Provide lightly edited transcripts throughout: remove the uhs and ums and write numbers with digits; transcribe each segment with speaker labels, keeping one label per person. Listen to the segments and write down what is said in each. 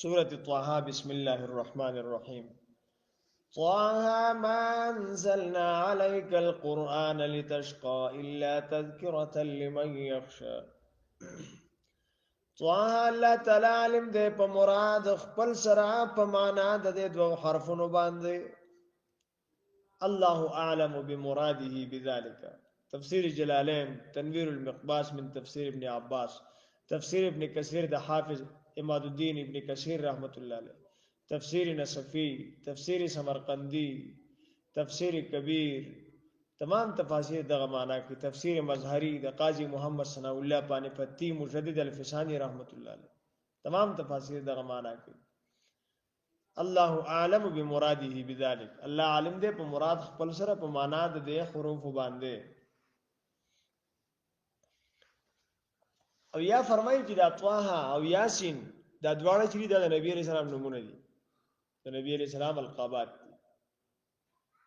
Speaker 1: سورة طه بسم الله الرحمن الرحيم طه ما أنزلنا عليك القرآن لتشقى إلا تذكرة لمن يخشى طه الله تعالی علم دے په مراد خپل سره په معنا د دې دوه حرفونو باندې الله اعلم بمراده بذلك تفسير جلالين تنوير المقباس من تفسير ابن عباس تفسير ابن كثير د حافظ اماد الدين ابن كثير رحمة الله عليه تفسير نصفي تفسير سمرقندي تفسير كبير تمام تفاسیر دغه معنا کې تفسیر مظهری د قاضی محمد ثناء الله پانپتی مجدد الفسانی رحمت الله علیه تمام تفاسیر دغه معنا کې الله اعلم بمراده بذلك الله عالم دې په مراد خپل سره په معنا د دې حروف باندې او یا فرمایي چې د طه او یاسین دا دواړه چې د نبی رسول الله نمونه دي د نبی رسول الله القابات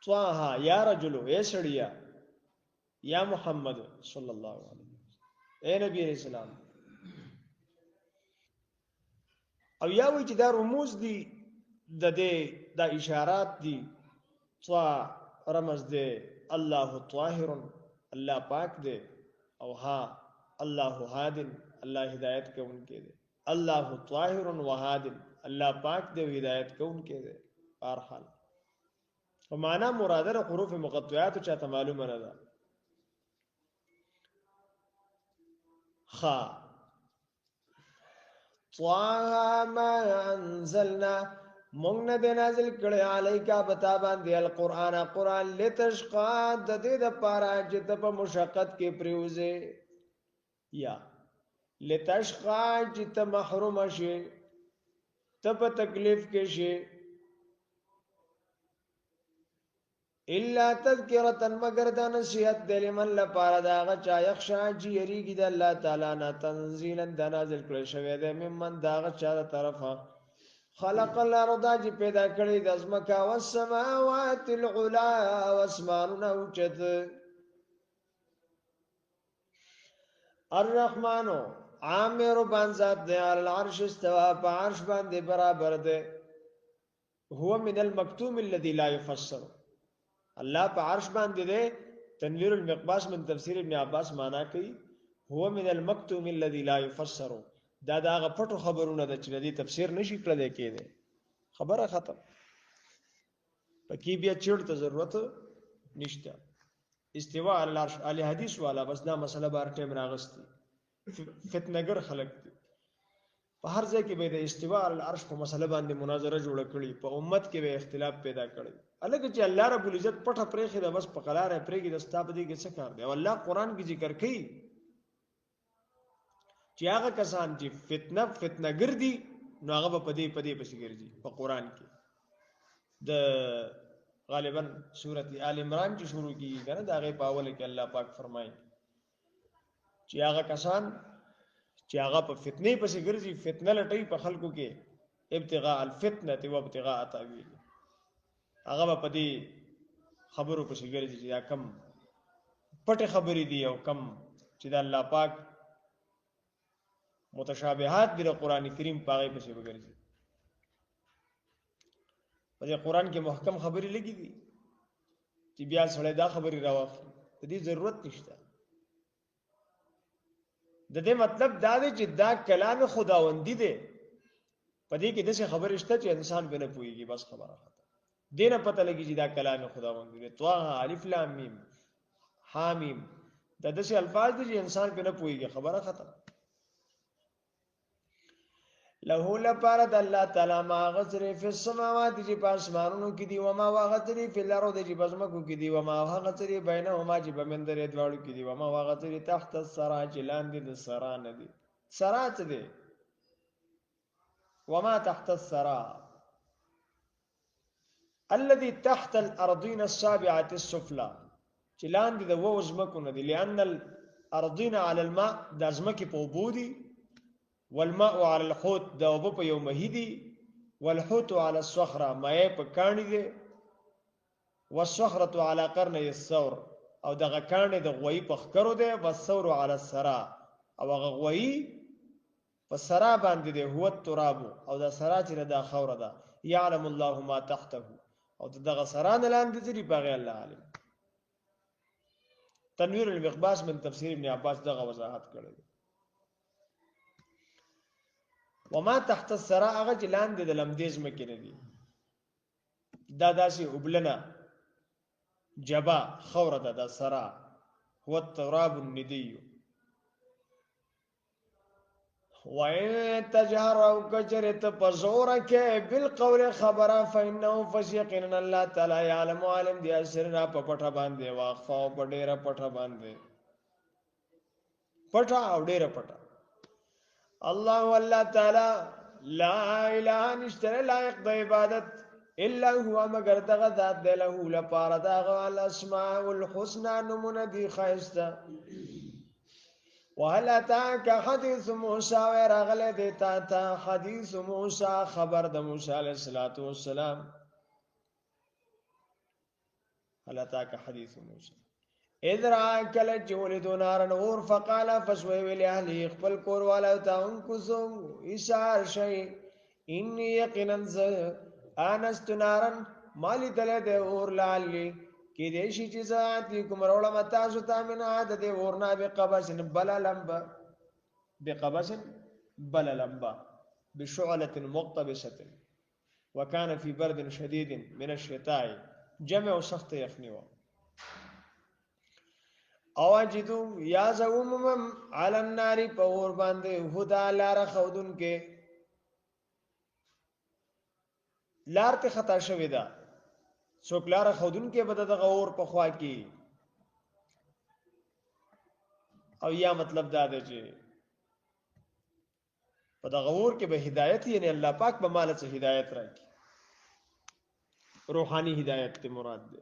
Speaker 1: طه یا رجل اے سړیا یا محمد صلی الله علیه وسلم اے نبی رسول الله او یا وی چې دا رموز دي د دې د اشارات دي طه رمز دي الله طاهر الله پاک دي او ها الله هادن الله هدایت کوونکی دي الله طاهر وهادن الله پاک دي هدایت کوونکی دي هر حال ومعنا مراده حروف مقطعات چاته معلومه نه ده خا طه ما انزلنا مونږ نه د نازل کړي علیکا بتا باندې القرآن قرآن لتشقا د دې د پاره چې ته په مشقت کې پریوزه یا لتشقا چې ته محروم شې ته په تکلیف کې شې الا تذکرة مگر د نصیحت د لمن لپاره دا غ چا یخشا چې یریږي د الله تعالی نه تنزیلا د نازل کړی شوی دی ممن دا غ چا طرفه خلق الارض چې پیدا کړی د ازمکا والسماوات العلا واسمانونه اوچت الرحمن عامر بانزاد دی العرش استوى په عرش باندې برابر دی هو من المكتوم الذي لا يفسر الله په عرش باندې دی تنویر المقباس من تفسیر ابن عباس معنا کوي هو من المكتوم الذي لا يفسر دا هغه پټو خبرونه د چې د تفسیر نشي کړل کېده خبره ختم پکې بیا چیرته ضرورت نشته استواء علی العرش علی حدیث والا بس دا مسله بار ټیم راغستی فتنګر خلق دي په هر ځای کې به د استواء علی العرش په مسله باندې مناظره جوړ کړي په امت کې به اختلاف پیدا کړي الګ چې الله رب العزت پټه پرېخي د بس په قرار پرېږي د ستاب دي کې څه کار دی او الله قران کې ذکر کوي چې هغه کسان چې فتنه ګرځي نو هغه په دې پسې ګرځي په قران کې د غالبا سورۃ آل عمران چې شروع کیږي کنه دا غي په اول کې الله پاک فرمایي چې هغه کسان چې هغه په فتنه پسې ګرځي فتنه لټي په خلکو کې ابتغاء الفتنه و ابتغاء تاویل هغه په دې خبرو پسې ګرځي چې کم پټه خبرې دي او کم چې د الله پاک متشابهات د قران کریم پاغه پسې وګرځي په دې قران کې محکم خبرې لګي دي چې بیا سره دا خبرې راوخلي د دې ضرورت نشته د دې مطلب دا دی چې دا کلام خداوندی دی په دې کې د څه خبرې شته چې انسان به نه پوهیږي بس خبره ختم دینه پته لګي چې دا کلام خداوندی دی طه الف لام میم حامیم دا د څه الفاظ دي چې انسان به نه پوهیږي خبره ختم له لپاره د الله تعالی ما غسر فی السماوات چې په اسمانونو کې دی او ما غسر فی الارض چې په ځمکو کې دی او ما غسر بینهما چې په منځ دواړو کې دی او ما غسر تحت الثرى چې لاندې د ثرى نه دی ثرى څه دی وما تحت الثرى الذي تحت الارضين السابعه السفلى چې لاندې د وو ځمکو نه دی لئن الارضين على الماء د ځمکې په وبودي والماء على الحوت دا وب په یو مهدي والحوت على الصخره مې په کانی دي والصخره على قرن الثور او دغه کانی د غوي په خکرو دي والثور على الثرى او هغه غوي په سرا باندې دی هو التراب او دا سرا چې دا خوره ده يعلم الله ما تحته او دغه سرا نه لاندې دي باغ الله عالم تنویر المقباس من تفسیر ابن عباس دغه وضاحت کړی وما تحت السرا هغه چې لاندې د لمدیز مکه نه دي دا داسې وبلنه جبا خوره ده دا سرا هو التراب الندي وَإِن تَجْهَرْ كَجْرِتْ پزورک بالقول خبره فإنه فسيقين الله تعالی يعلم عالم دي اسرنا په پټه باندې واخفا او په ډیره پټه باندې پټه او ډیره پټه الله والله تعالی لا اله نشتر لایق د عبادت الا هو مگر دغه ذات دی له لپاره دغه الاسماء الحسنى نمونه دي خاصه وهل اتاك حديث موسى ورغله دیتا تا حدیث موسى خبر د موسی علیہ الصلوۃ والسلام هل اتاك حديث موسى اذ را کل جولد نار نور فقال فسوي لاهله خپل کور والا تا انکسو اشار شي اني يقينا انست نارا مالي دل د اور لعلي کې دې شي چې ذاتي کوم وروړه متا ستا من عادت ورنا بقبس بل لمبا بشعلة مقتبسة وكان في برد شديد من الشتاء جمع سخت يخنيوا اواجدو یا زومم علی النار پور باندې هدا لار خودن کې لار ته خطا شوی دا څوک لار خودن کې بد دغه اور په خوا کې او یا مطلب دا دی چې په دغه اور کې به هدایت یې نه الله پاک به مال څخه هدایت راکړي روحاني هدایت ته مراد ده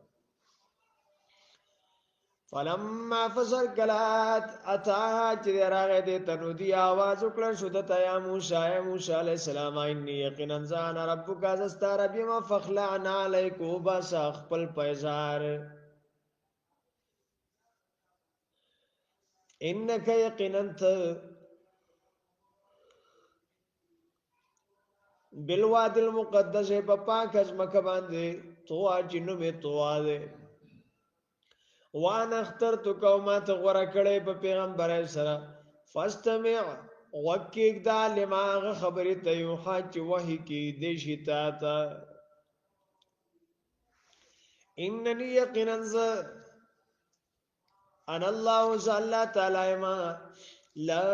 Speaker 1: فلما فصل کلات اتاها چې راغې دې تنودي आवाज وکړ شو د یا موسی علیہ السلام انی یقینا ذان ربک ازستار بما فخلعنا علیکو بس خپل پیزار انک یقینا بالواد المقدس په پاک از مکه باندې تو اجنو می تو ده وانا اخترتک او ما ته غوړه کړې په پیغمبر سره فاستمع وکیک دا لما خبرې ته یو حج وحی کی دې شتا تا انني یقینا انا الله تعالی تعالی ما لا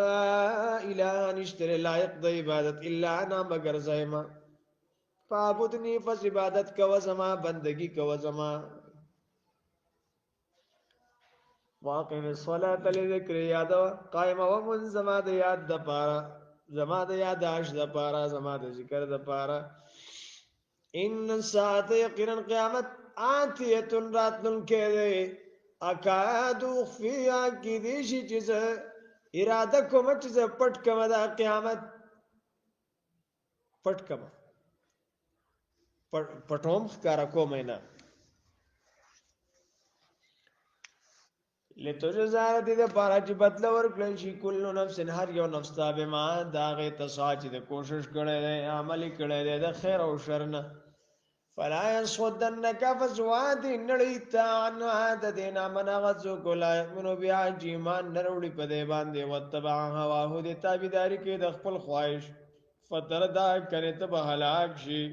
Speaker 1: اله نشتر لایق د عبادت الا انا مگر زایما فعبدنی فس عبادت کو زما بندگی کو زما واقم الصلاة لذکر یاد قائم ومن زما د یاد د پارا زما د یاداش د پارا زما د ذکر د پارا ان ساعت یقینا قیامت آتیت راتن کې اکادو فیا کی دیشی چیز اراده کوم چې پټ کوم د قیامت پټ کوم پټوم کار کوم نه لتجزا دې د پاره چې بدل ورکړل شي کله نفس هر یو نفس تابع ما داغه تساج دې کوشش کړي عمل کړي د خیر او شر نه فلا يصدنك فزواد نړیت عن عادتنا من غزو کلا منو بیا ایمان نروړي په دې باندې وتبع هواه دې تابعداري کې د خپل خواهش فتردا کړي ته به هلاک شي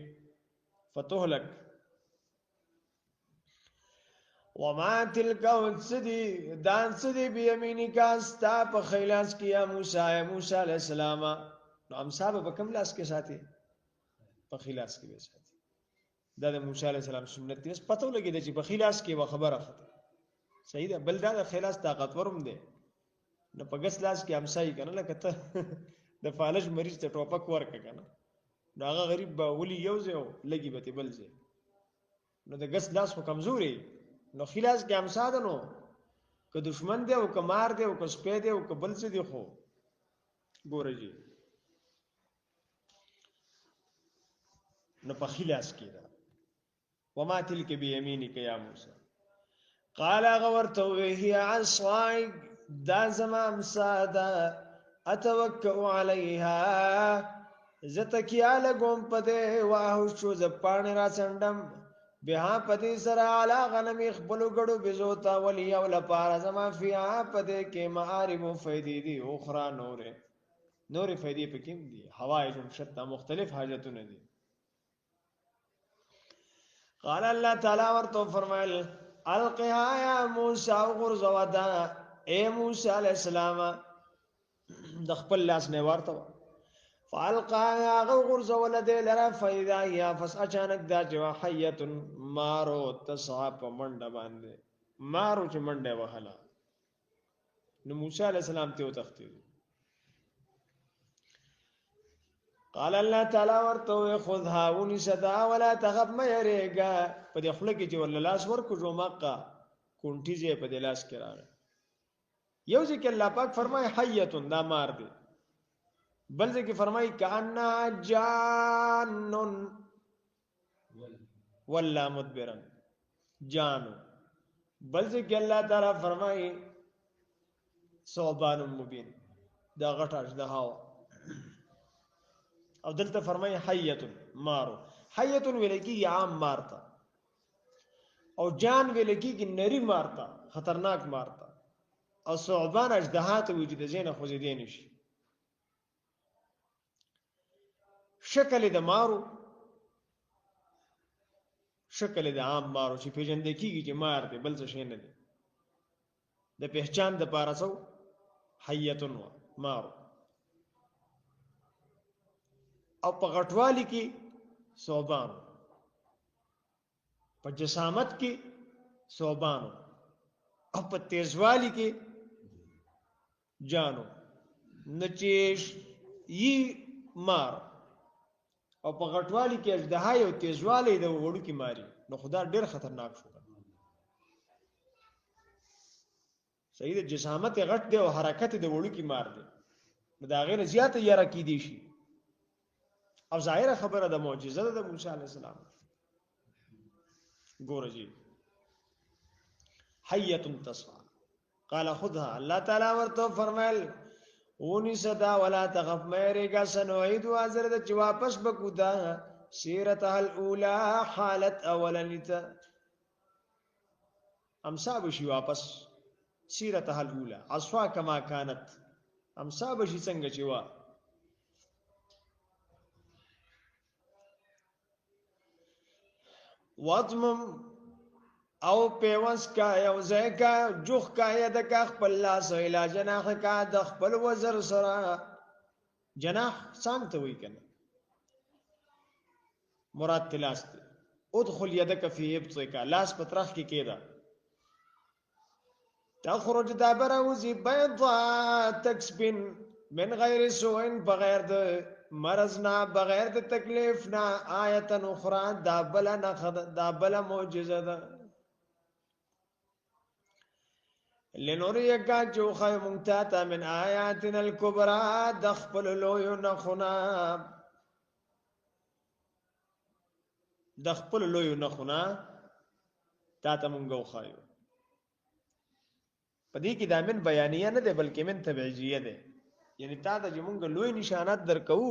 Speaker 1: فتهلك وما تلك وسدي دان سدي بيمينك استا په خیلاس کې یا موسی علیہ السلام نو هم صاحب په کوم لاس کې ساتي په خیلاس کې به ساتي دا د موسی علیہ السلام سنت دې پته لګی چې په خیلاس کې و خبره خته صحیح ده بل دا د خیلاس طاقتورم دی نو په ګس لاس کې هم صحیح کنه لکه ته د فالج مریض ته ټوپک ورک کنه نو هغه غریب به ولي یو ځای لګي به بل ځای نو د ګس لاس خو کمزوري نو خلاص کې هم ساده نو که دشمن دی او که مار دی او که سپې دی او که بل څه دی خو ګوره جی نو په خلاص کې دا وما تلك بيمينك يا موسى قال غورت هي عصاي دا زمام ساده اتوکئ علیها زتکیا لګوم پدې واهو شو زپان را سندم بها پدې سره علا غنم خپل غړو بزوتا ولی او لپاره زما فیا پدې کې معارب فیدی دی اخرى نور فیدی پکې دي حوائج شتى مختلف حاجتونه دي قال الله تعالی ورته فرمایل القها یا موسی غرزودا اے موسی علیہ السلام د خپل لاس نه ورته فالقا غرزول دې لرا فاذا یا فس اچانک دا جو حیه مارو تسعى په منډه باندې مارو چې منډه وهلا نو موسی علیہ السلام ته وتختی قال الله تعالی ورته خذها ونسدا ولا تخف ما يريغا په دې خپل کې چې ول لاس ورکو جو مکه کونټی زه په دې لاس کې راغی یو ځکه الله پاک فرمای حیه دا مار دی بل ځکه فرمای کانا جانن ولا مدبرن جانو بل ځکه الله تعالی فرمای ثعبان مبین دا غټه د هوا او دلته فرمای حیه مارو حیه ولکی عام مارتا او جان ولکی کی نری مارتا خطرناک مارتا او ثعبان اجدهات وجود زینه خوځیدې نشي شکل د مارو شکل د عام مارو چې پیژندې کیږي چې مار دی بل څه شي نه دی د پہچان د پاره سو حیه مارو او په غټوالی کې ثعبان په جسامت کې ثعبان او په تیزوالی کې جانو نچیش یی مار او په غټوالی کې اژدهای او تیزوالی د وړو کې ماری نو خدا ډیر خطرناک شو صحیح د جسامت غټ دی او حرکت د وړو کې مار دی نو دا غیر زیاته یاره کې دي شي او ظاهره خبره د معجزه د موسی علی السلام ګور جی حیه تسعى قال خذها الله تعالی ورته فرمایل اونی صدا ولا تخف مېرګه سنوید حاضر د چې واپس بکودا سیرته الاولى حالت اولنیته امسا بشي واپس سیرته الاولى اسوا کما كانت امسا بشي څنګه چې وا وضمم او پیوس کا یو زیکا جوخ کا ید کا خپل لاس الى جناح کا د خپل وزر سره جناح سانته وی کنه مراد تلاس ادخل يدك في ابطك لاس پترخ کی کیدا تخرج دابر وزي بيضاء تكسبن من غير سوء بغیر د مرزنا بغیر د تکلیف نا آیت اخرى دابل معجزه ده لنوريك جوخا ممتاتا من آياتنا الكبرى دخبل لويو نخنا تاتا منگو خايو پدې کې دا من بیانیه نه ده بلکې من تبعیضیه ده یعنی تا ته چې مونږ لوی نشانات درکو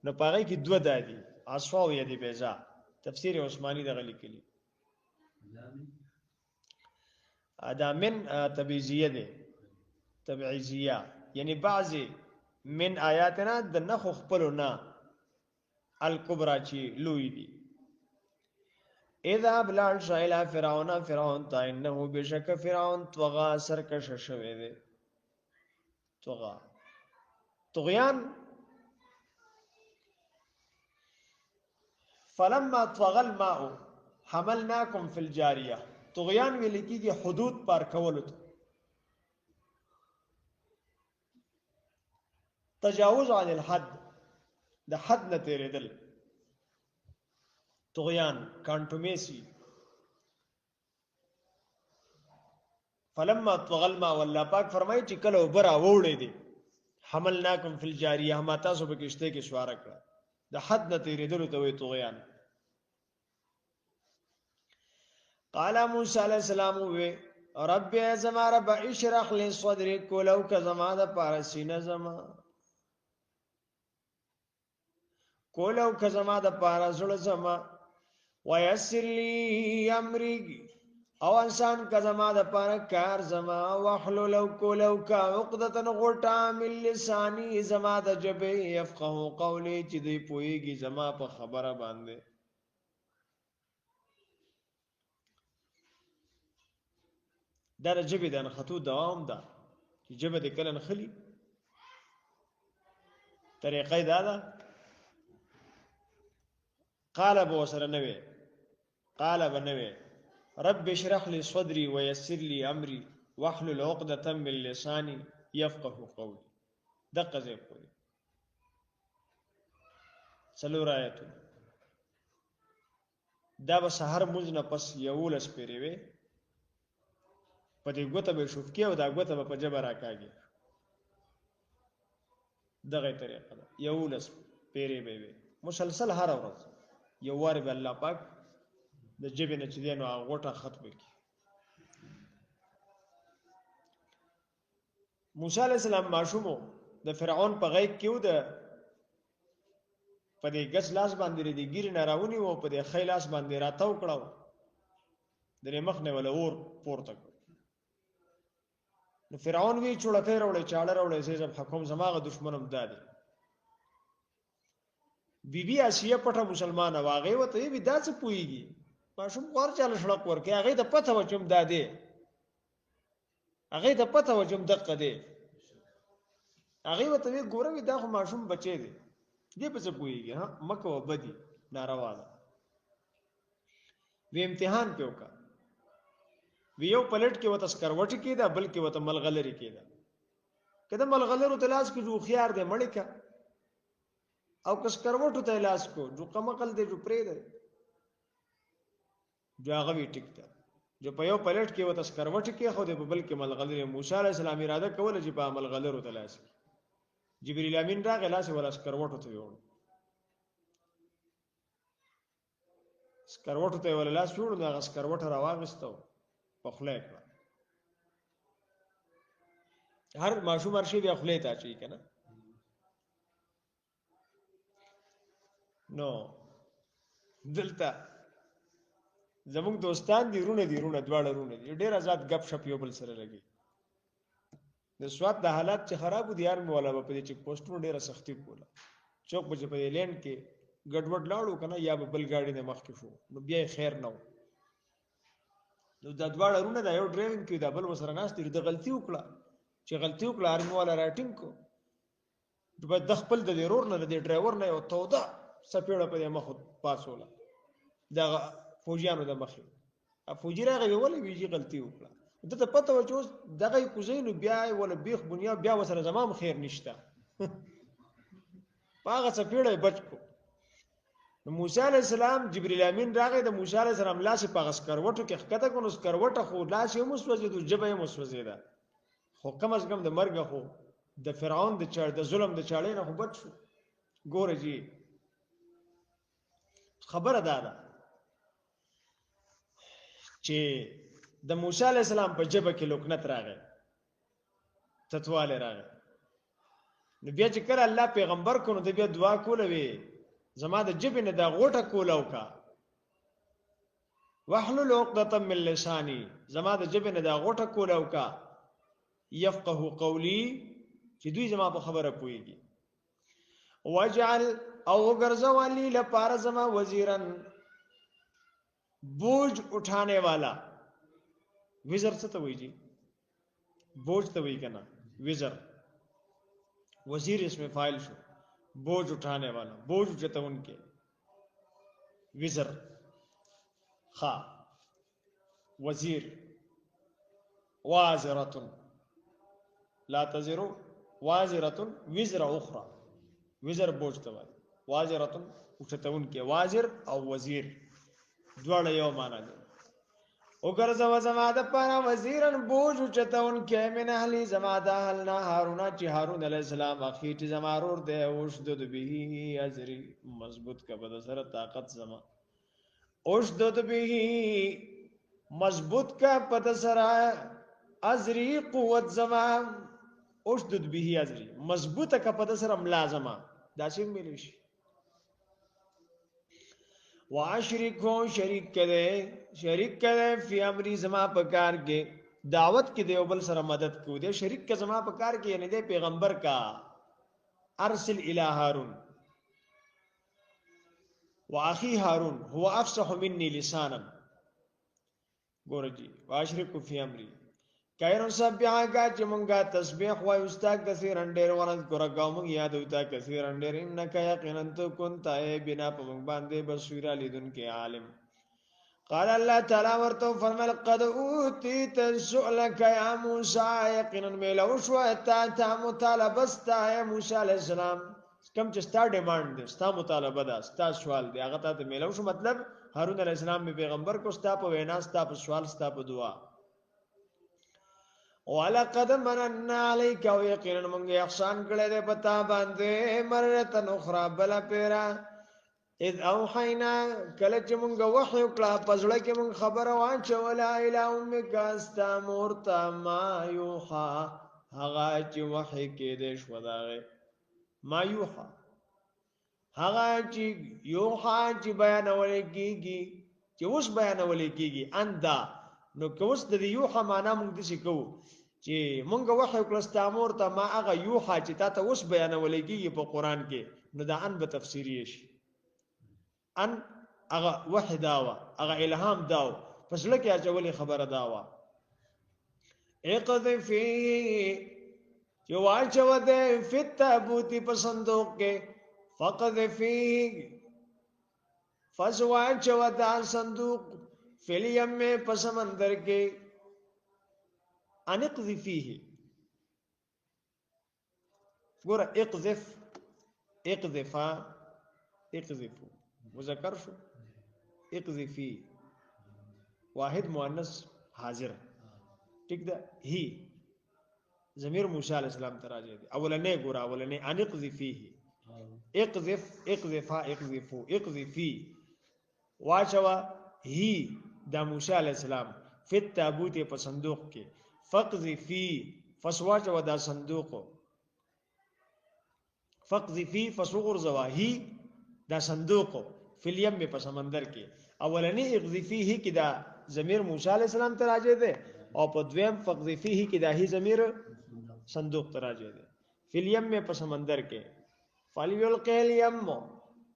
Speaker 1: نو پاره کې دوه دادي اصفا او یدی بیزا تفسیر عثماني دغه لیکلي ادا من تبعیضیه ده تبعیضیه یعنی بعضی من آیاتنا د نخ خپلنا الکبرى چې لوی دي اذا بلال شایلا فرعون تا انه بشک فرعون طغى سرکش شوه ده طغیان فلما طغى الماء حملناكم في الجاريه طغیان ویل کیږي حدود پار کولو تجاوز عن الحد د حد نه تیریدل طغیان کانټومیسی فلما طغى الماء والله پاک فرمایي چې کله وبرا وړې دي حملناکم فی الجاریه ما تاسو په کشته کې سوار کړه د حد نه تیریدل ته وي طغیان قال موسی علیہ السلام وی رب زما رب اشرح لي صدري کولو ک زما د پارسینه زما کولو که زما د پاره زړه زما ويسر لي امري او انسان که زما د پاره کار زما واحلل کولو که عقدة غټه من لساني زما د جبه يفقه قولي چې دی پويږي زما په خبره باندې دا جبه د خطو دوام ده چې جبه د کله نخلي طریقې دا ده قال ابو سره نوې قال بنوې رب اشرح لي صدري ويسر لي امري واحلل عقدة من لساني يفقه قولي دقه زې کوي څلور آیته دا به سحر موږ نه پس یولس پیری وي په دې ګوته به شوفکی او دا ګوته به په جبه راکاږي دغه طریقه ده یولس پیری به وي مسلسل هر ورځ یو وار به الله پاک د جبه نه چې دینو غوټه ختم کی موسی علیہ السلام ماشومو د فرعون په غیږ کې و د په دې ګس لاس باندې د ګیر نه راونی او په دې خې لاس باندې راتاو کړو درې مخ نه ولا اور پورته نو فرعون وی چوړکې راوړې چاړه راوړې زې حکم زماغه دشمنم دادي بیبي اسیه پټه مسلمانه واغې وته وی دا څه پويږي ماشوم ور چاله شړک ورکه هغه ته پته وچم دادې هغه ته پته وچم دقه دی هغه وته وی ګوره وی دا خو ماشوم بچي دی دې په څه پويږي ها مکه وبدي ناروا ده وی امتحان په وکا ویو پلټ کې وته سکروټ کې دا بلکې وته ملغلری کې دا کله ملغلرو تلاش کې جو خيار دې مړکا او کس کروټو ته علاج کو جو قمقل دې جو پرې ده جو هغه وی ټیکته جو په یو پلیټ کې وته سکروټ کې خو دې په بل کې ملغلره موسی عليه السلام اراده کوله چې په ملغلره ته لاس جبرئیل امین راغی لاس ولا سکروټو ته ویو سکروټو ته ولا لاس ویو نو هغه سکروټ راواغستو په خله کړ هر ماشوم ارشي بیا خله ته چي کنه نو دلته زموږ دوستان دي رونه دواړه رونه دي ډېر آزاد غپ شپ یو بل سره لګي د سواد د حالات چې خراب دي یار مولا په دې چې پوسټونو ډېره سختی کوله چوک بجې په لین کې ګډوډ لاړو کنه یا بل گاډي نه مخ کې شو نو بیا خیر نه نو د دواړه رونه دا یو ډرایوینګ کې دا بل وسره ناس دي د غلطي وکړه چې غلطي وکړه ارمي والا راټینګ کو د خپل د رور نه د ډرایور نه یو توده سپېړه په مخ پاسوله دا فوجیانو د مخې فوجي راغی ولې ویجی غلطي وکړه دته پته و چې دغه کوزینو بیا ولا بیخ بنیا بیا وسره زمام خیر نشته پاغه سپېړه بچ کو نو موسی علی السلام جبرئیل امین راغی د موسی علی السلام لاس په غسکروټو کې خکته کو نو سکروټه خو لاس یې مسوځي د جبه یې مسوځي دا خو کم از کم د مرګ خو د فرعون د چړ د ظلم د چاړې نه خو بچ شو ګوره جی خبره ده چې د موسی علی السلام په جبه کې لوکنت راغی تتواله راغی نو بیا چې کړه الله پیغمبر کو نو د بیا دعا کوله وی زما د جبه نه دا غوټه کولاو کا واحلل عقدة من لساني زما د جبه نه دا غوټه کولاو کا يفقه قولي چې دوی زما په خبره پويږي واجعل او غرزوالی لپاره زما وزیرن بوج اٹھانے والا وزر څه ته وایي جی بوج ته وایي کنه وزر وزیر اسم فاعل شو بوج اٹھانے والا بوج اٹھاتا ان کے وزر خا وزیر وازرة لا تزر وازرة وزر اخرى وزر بوج ته وایي وازرة اٹھاتا ان کے وازر او وزیر دواړه یو معنا دي او ګرځو زما د پاره وزیرن بوج چتون کې من اهلی زما د اهلنا هارون چې هارون علی السلام اخی چې زما رور دی اوشدد به اجری مضبوط کا بد سره طاقت زما اوشدد به مضبوط کا پد سره اجری قوت زما اوشدد به اجری مضبوطه کا پد سره ملازمه داسې ملي شي واشرکو شریک کده فی امری زما پکار کې دعوت کې دیو بل سره مدد کو دے شریک کا زما پکار کې یعنی دے پیغمبر کا ارسل الی هارون واخی هارون هو افصح مني لسانا ګورجی واشرکو فی امری کایرو سبحانه چې مونږه تسبیح وایو استا کثیر انډیر ورن ګورګاو مونږ یاد وتا کثیر انډیر انک یقینا تو كنت بنا په مونږ باندې بصیر لیدن کې عالم قال الله تعالی ورته فرمایل قد اوتیت سؤلک یا موسی یقینا ملو شو تا مطالبه ستا یا موسی علیہ السلام کم چې ستا ډیماند دی ستا مطالبه ده ستا سوال دی هغه ته ملو شو مطلب هارون علیہ السلام می پیغمبر کو ستا په وینا ستا په سوال ستا په دعا ولقد مننا عليك ويقينا من احسان کړه دې پتا باندې مرته اخرى بلا پیرا اذ اوحینا کله چې مونږ وحی وکړه پزړه کې مونږ خبره واچولا اله امک استامورتا ما یوحا هغه چې وحی کې دې شو داغه ما یوحا هغه چې یوحا چې بیانول کېږي چې اوس بیانول کېږي اندا نو کوس د یوحا معنا مونږ دې شکو چې مونږ وحی وکړه استامورتا ما هغه یوحا چې تا ته اوس بیانول کېږي په قران کې نو دا ان به تفسیری شي ان اغه وحی داوا اغه الهام داو پس لکه اچولې خبره داوا اقذفی چې واچو ده فتابوتی په صندوق کې فقذفی فزواچو ده صندوق فلیم میں په سمندر کې ان اقذفیه ګور اقذف اقذفا اقذفو مذکر شو اقذفی واحد مؤنث حاضر ٹھیک ده هی ضمیر موسی علیہ السلام تراجه دي اولنې ګور اولنې ان اقذفیه اقذف اقذفا اقذفو اقذفی واچوا هی دا موسی علیہ السلام فی التابوت په صندوق کې فقذفی فسواچوا دا صندوق فقذفی فسغر زواهی دا صندوق فلیم میں په سمندر کې اولنی اقذفیه کې دا ضمیر موسی علیہ السلام ته راځي ده او په دویم فقذفیه کې دا هی ضمیر صندوق ته راځي ده فلیم میں په سمندر کې فلیلقیل یم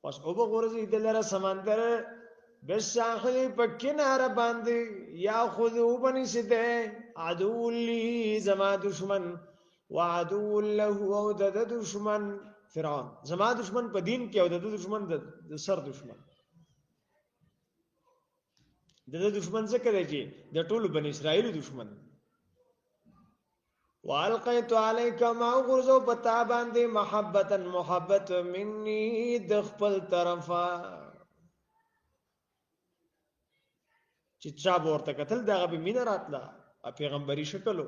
Speaker 1: پس او بغرزی دلره سمندر بالساحل په کناره باندې یاخذو بنسده عدو لی زما دشمن وعدو له او د دشمن فرعون زما دشمن په دین کې او د دشمن د سر دشمن د دشمن څه کوي چې د ټولو بنی اسرائیل دشمن والقیت علیک ما غرزو پتا باندې محبتا محبت مني د خپل طرفا چې چا ورته قتل دغه به مين راتله پیغمبري شکلو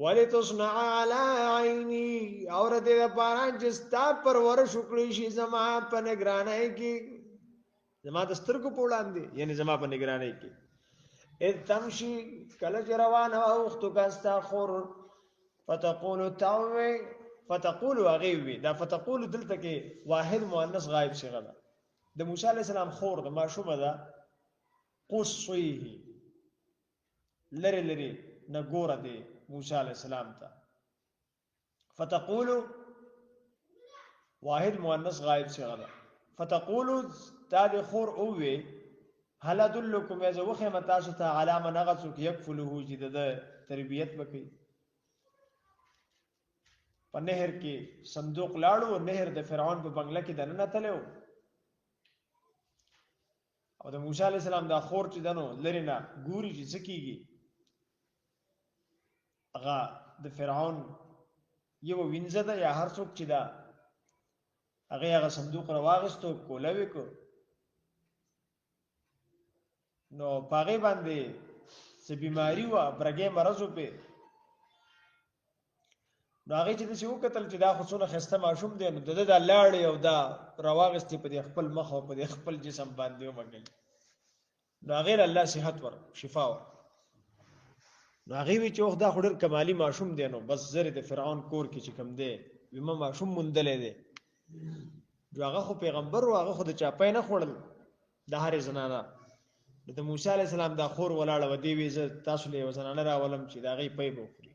Speaker 1: ولتصنع على عيني اور دې لپاره چې ستا پرور شکړې شي زما په نگرانۍ کې زما د سترګو په وړاندې یعنی زما په نگرانۍ کې اذ تمشي کله چې روانه او وخت کاستا خور فتقول تعوي فتقول غيوي دا فتقول دلته کې واحد مؤنث غائب شغه ده د موسی عليه السلام خور د ماشومه ده قصيه لری لری نګوره دی موسی علیہ السلام تا فتقول واحد مؤنث غائب سے غلا فتقول تاد خور اووي هل ادلکم از وخه متاسو ته علامه نغسو یکفله جدد تربیت وکي په نهر کې صندوق لاړو نهر د فرعون په بنگله کې دنه تلو او د موسی علیہ السلام دا خور چې دنو لرینا ګوري چې سکیږي هغه د فرعون یو وینځه ده یا هر څوک چې دا هغه صندوق راواغستو کولوي کو نو پاغه باندې څه بیماری و برګې مرزو په نو هغه چې څه وکتل چې دا خصونه خسته ماشوم دی نو د لاړې او دا راواغستې په خپل مخ او په خپل جسم باندې ومګل نو غیر الله صحت ور شفا ور نو هغه وی چې دا خډر کمالی ماشوم دی نو بس زره د فرعون کور کې چې کم دی ومه ماشوم مندلې دی جو هغه خو پیغمبر او هغه خو د چاپای نه خړل د هر زنانه د موسی علی السلام دا خور ولاړه و دی وی ز تاسو له زنانه راولم چې دا غي پي بوخري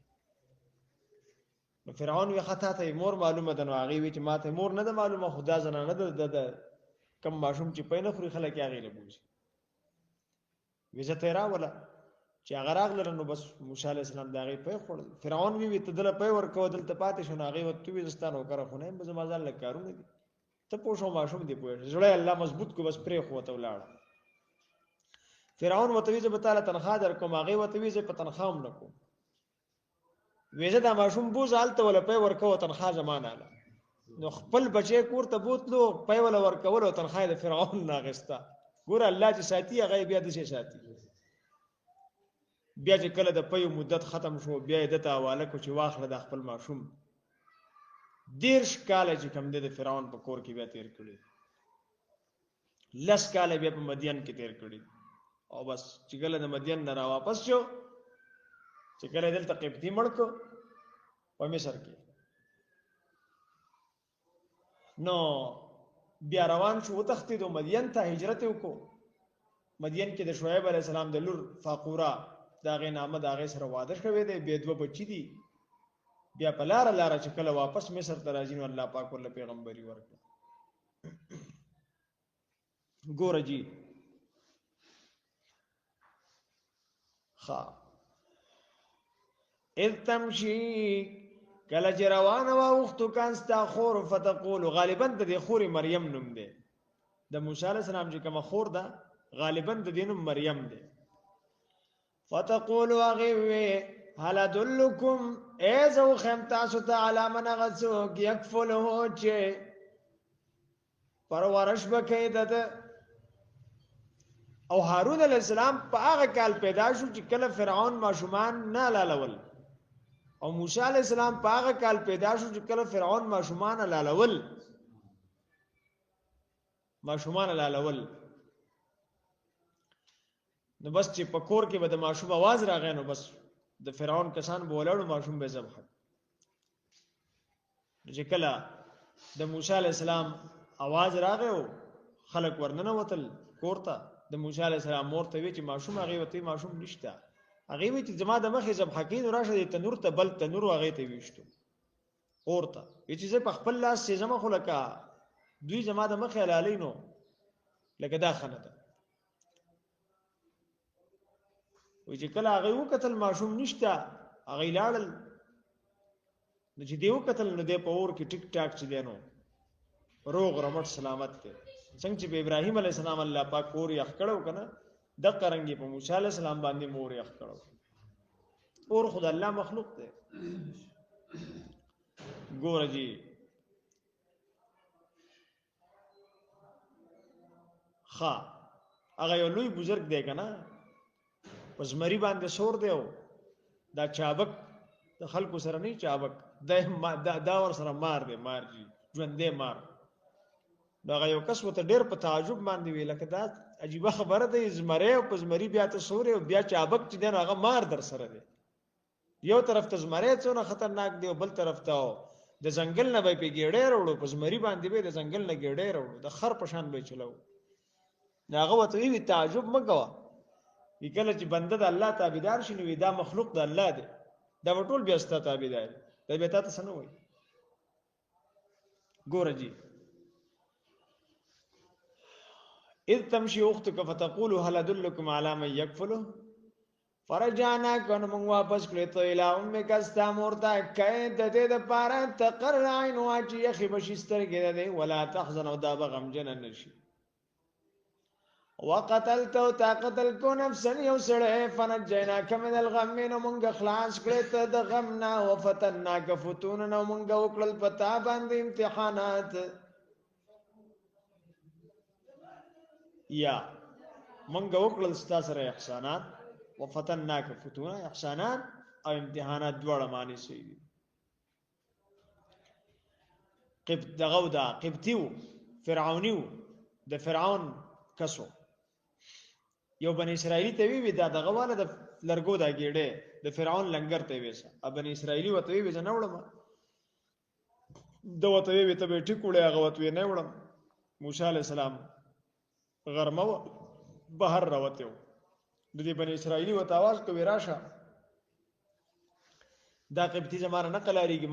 Speaker 1: نو فرعون وی خطا ته مور معلومه ده نو هغه وی چې ماته مور نه ده معلومه خدا زنانه ده کم ماشوم چې پینه خوري خلک هغه له بوزي وی زه تیرا ولا چې هغه راغله نو بس موسی علی السلام دا غي پي خور فرعون وی تدل پي ورکو دلته پاتې شو هغه وته وی زستانو کړه خو نه به زمازال لکارونه دي ته پوښو ماشوم دی پوښ زړه الله مضبوط کو بس پرې خو ته ولاړ فرعون وتویزه به تعالی تنخواه در کوم هغه وتویزه په تنخواه هم نکوم ویزه دا ماشوم بوز حالته ولا پي ورکو تنخواه زمانه نو خپل بچي کور ته بوتلو پي ولا ورکول او تنخواه د فرعون ناغستا ګور الله چې ساتي هغه بیا د شي ساتي بیا چې کله د پي مدت ختم شو بیا د تاواله کو چې واخله د خپل ماشوم دیرش کال چې کم د فرعون په کور کې بیا تیر کړی لس کال بیا په مدین کې تیر کړی او بس چې کله د مدین نه را واپس شو چې کله دلته قبطي مړ کو په مصر کې نو بیا روان شو وتښتېدو مدین ته هجرت وکړو مدین کې د شعیب علیه السلام د لور فاقوره د هغې نامه د هغې سره واده شوی دی بیا دوه بچي دي بیا په لاره چې کله واپس مصر ته راځي نو الله پاک ورله پیغمبري ورکړه ګوره جی اذ تمشي کله چې روانه واوښتو کان ستا خور فتقول غالبا د دې خورې مریم نوم دی د موسی علیه السلام چې کومه خور ده غالبا د دې نوم مریم دی فتقول هغې وې هل ادلکم ای زه وښیم تاسو ته علی من هغه څوک یکفله چې پرورش به کوي د ده او هارون علیہ السلام په هغه کال پیدا شو چې کله فرعون ماشومان نه لالول او موسی علیہ السلام په هغه کال پیدا شو چې کله فرعون ماشومان لالول نو بس چې په کور کې به د ماشوم आवाज راغی نو بس د فرعون کسان به ولاړو ماشوم به ذبح چې کله د موسی علیہ السلام आवाज راغی او خلک ورننه وتل کور ته د موسی علیه السلام مور ته وی چې ماشوم هغه وته ماشوم نشته هغه وی چې زما د مخې ذبح کین راشه د تنور ته بل تنور هغه ته ویشتو اورته چې زه په خپل لاس چې زما خلکا دوی زما د مخې لالینو لکه دا خنه ده وی چې کله هغه وکتل ماشوم نشته هغه لاړل نو چې دیو قتل نو دی په اور کې ټیک ټاک چې دینو روغ رمټ سلامت ته څنګه چې ابراهيم عليه السلام الله پاک اور یخ کړو کنه د قرنګي په موسی عليه السلام باندې مور یخ کړو اور خدای الله مخلوق ته ګور جی ها هغه یو لوی بزرګ دی کنه پس مری باندې سور دیو دا چابک د خلکو سره نه چابک دا ور سره مار دی مار جی ژوندې مار دا یو کس وته ډېر په تعجب باندې وی لکه دا عجیب خبره ده زمره او پزمری بیا ته سورې او بیا چابک چې دغه هغه مار در سره دی یو طرف ته زمره څونه خطرناک دی او بل طرف ته د ځنګل نه به پیګړې وروړو پزمری باندې به د ځنګل نه ګړې وروړو د خر پشان به چلو هغه وته وی تعجب مګوا کله چې بنده د الله تابعدار شنو وی دا مخلوق د الله دی دا ټول بیا ست تابعدار دا به تاسو نه وای ګور جی اذ تمشي اختك فتقول هل ادلكم على من يكفله فرجعنا كن من واپس کړه ته الى امك استامرتا کای د دې د پاره تقر عین واجی اخي بشستر کې ده ولا تحزن او دا بغم جن نشي وقتلت وتقتل کو نفسا يسره فنجيناك من الغم ومنغ خلاص کړه ته د غمنا وفتناك فتونا ومنغ وکړل پتا باندې امتحانات یا منګه وکړل ستا سره احسانات وفتناک فتونا احسانات او امتحانات دواړه معنی شي قبط دغه دا قبطیو فرعونیو د فرعون کسو یو بنی اسرائیلی ته وی دا دغه والا د لرګو دا ګیډه د فرعون لنګر ته ویسه ا بنی اسرائیلی وته وی نه وړم دوته وی ته به ټیکوړې هغه وته نه وړم موسی علی السلام غرمه بهر راوته د دې بنی اسرائیلی وته आवाज کوي راشه دا قبطی زمانه نقل لريږي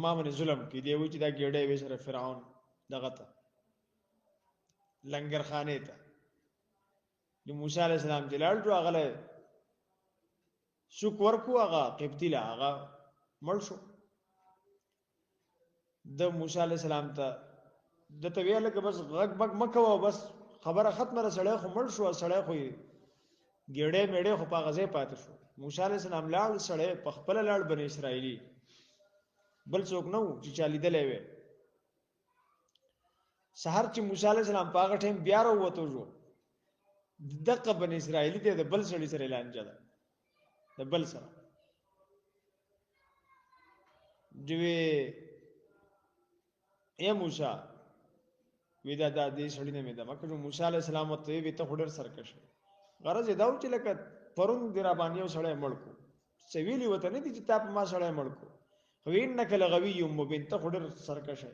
Speaker 1: ما من ظلم کې دی و چې دا ګډه وې سره فرعون دغه ته لنګر خانه ته د موسی علی السلام جلال جو غله شکر کو هغه قبطی لا هغه مړ شو د موسی علی السلام ته د تویل کې بس غږ بګ مکو بس خبره ختمه سړی خو مړ شو سړی خو ګډه میډه خو په غزه پاتې شو موسی علی السلام لاړ سړی په خپل لاړ بنی اسرائیلی بل څوک نو چې چالي دلې وي سحر چې موسی علی السلام په هغه ټیم بیا وروته جو دغه بنی اسرائیلی ته د بل سړی سره اعلان جده د بل سره دوی اے موسی ودا د دې سړی نه مې دا مکه موسی علی السلام ته وی ته خډر سرکش غرض دا و چې لکه پرون درا باندې سړی مړکو سویلی وته نه دي چې تاسو ما سړی مړکو وین نکل غوی مبین ته خډر سرکش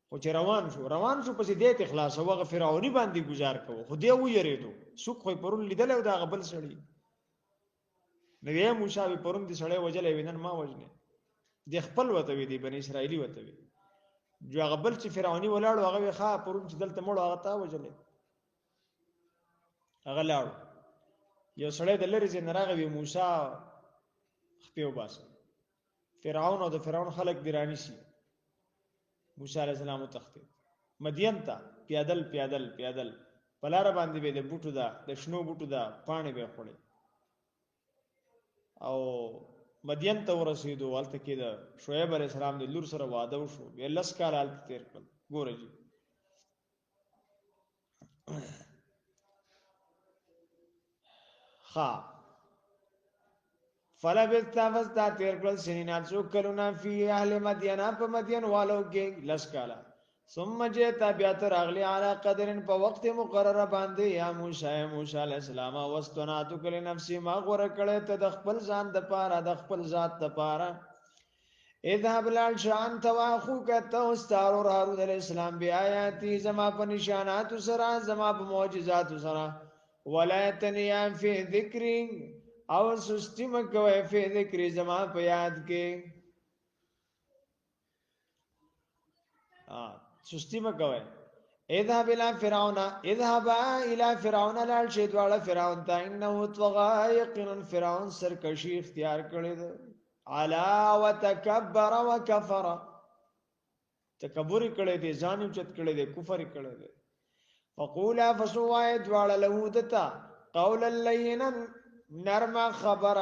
Speaker 1: خو چې روان شو پسې دې اخلاص هغه فرعونی باندې گزار کوو خو دې و یریدو سوق خو پرون لیدل او دا غبل سړی نو یې موسی وی پرون دې سړی وجلې وینن ما وجنه دې خپل وته وی دې بنی اسرائیلی وته وی جو غبل چې فرعونی ولاړ هغه ښا پرون چې دلته مړ هغه تا وجلې هغه لاړ یو سړی د لری زین راغوي موسی خپیو باس فرعون او د فرعون خلق دیرانی شي موسی علیہ السلام تخته مدین ته پیادل پلار باندې به د بوټو دا د شنو بوټو دا پانی به خوري او مدین ته ورسېدو ولته کې د شعیب علیہ السلام د لور سره واده وشو ولس کال حالت تیر کړ ګوره جی خا فلبث فستا تیر کړل سنینا څو کلونه فی اهل مدین په مدین والو کې لس کالا ثم جئت بیا تر اغلی علی قدرن په وخت مقرره باندې یا موسی علیہ السلام واستناتو کل نفسی ما غور کړه ته د خپل ځان د پاره د خپل ذات د پاره اذهب لال شان تواخو کته استار هارون علیہ السلام بیا آیاتی زما په نشانات سره زما په معجزات سره ولا تنیا فی ذکری او سستی مکوی فی ذکری زما په یاد کې سستی مکوی اذهب الى فرعون لال شید والا فرعون تا انه طغى یقینا فرعون سرکشی اختیار کړی ده علا وتکبر وکفر تکبر کړی دی ځان اوچت کړی دی کفر کړی دی فقولا فسوای دوال له دتا قولا لینا نرم خبر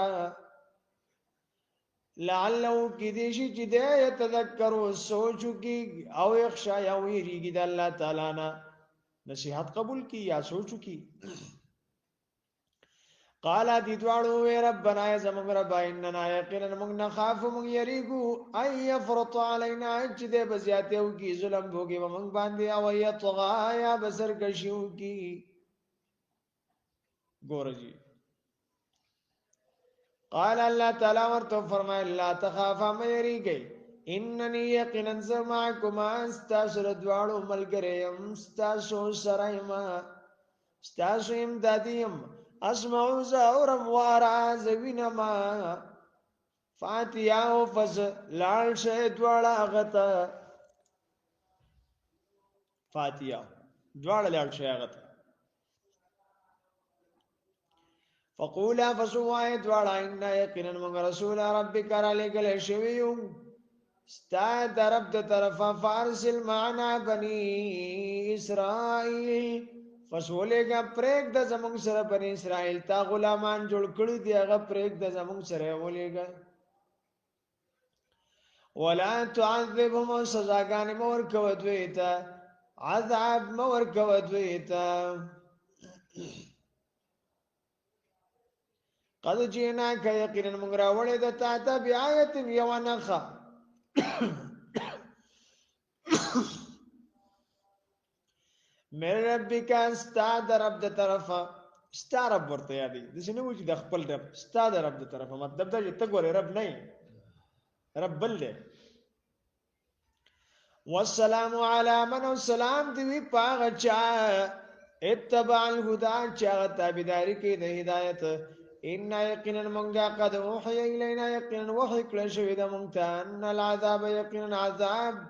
Speaker 1: لعله کدیشی چې دې يتذكروا سوچو کی او یخشا یا ویریږي د الله تعالی نه نصیحت قبول کی یا سوچو کی قال دي دوالو وی ربنا زمون رب اننا یقینا من نخاف من یریګو اي يفرط علينا چې دې بزیاتو کی ظلم وګي ومن باندې او يطغى یا بسر کشیو کی ګورجی قال الله تعالی ورته فرمایله لا تخافا مې یریږي انني یقینا معكما استاسر دوالو ملګری استاسو سرايما استاسو امدادیم اسمعو زورم وارا زوینما فاتیاو فز لال شید والا غتا فاتیاو دوال لال شید غتا فقولا فسوائد والا انا یقینا من رسول ربک را لگل شویو ستا درب د طرفا فارسل معنا بنی اسرائیل فسولېګه پرېګ د زمونږ سره بنی اسرائیل تا غلامان جوړ کړی دی هغه پرېګ د زمونږ سره ولېګه ولا تعذبهم سزاګان مور کو دوی ته عذاب مور کو دوی ته قد جینا ک یقینا موږ راوړې د تا ته بیاات یوانخه میرے رب کا استاد رب د طرفا استاد رب ورته یادي د شنو چې د خپل رب استاد رب د طرفا مطلب دا چې ته ګوره رب نه رب بل دی والسلام علی من والسلام دی پاغ چا اتبع الهدى چا تابعداري کوي د هدایت ان یقینا منغا قد وحی الینا یقینا وحی کړه شوی د مونږ ته ان العذاب یقینا عذاب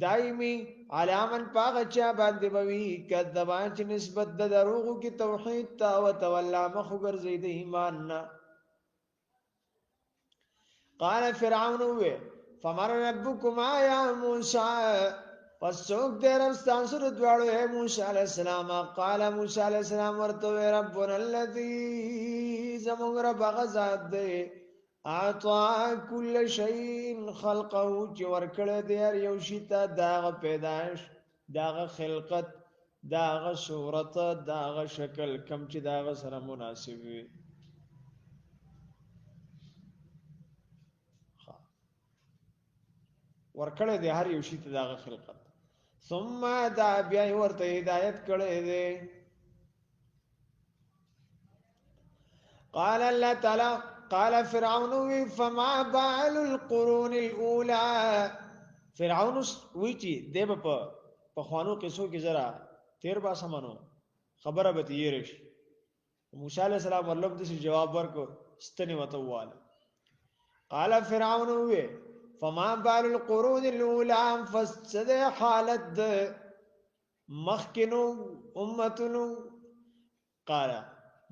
Speaker 1: دایمی علامن پاغ چا باندې بوي کذبان چې نسبت د دروغو کی توحید تا او تولا مخ ګرځي د ایمان نه قال فرعون وی فمر ربكما يا موسى پس څوک دې رب ستاسو دواړو اے موسی علیہ السلام قال موسی علیہ السلام ورته ربنا الذي زمون رب غزاد دې اعطى كل شيء خلقه چې ورکړه دې هر یو شی ته داغه پیدائش داغه خلقت داغه صورت داغه شکل کم چې داغه سره مناسب وي ورکړه دې هر یو شی ته داغه خلقت ثم دا بیا ورته هدایت کړه دې قال الله تعالی قال فرعون فما بال القرون الاولى فرعون وی چې دیو په خوانو قصو کې زرا تیر با سمانو خبره به تیرش موسی علیہ السلام ورلب د جواب ورکو ستنی وته واله قال فرعون وی فما بال القرون الاولى فسد حالت مخکنو امتنو قال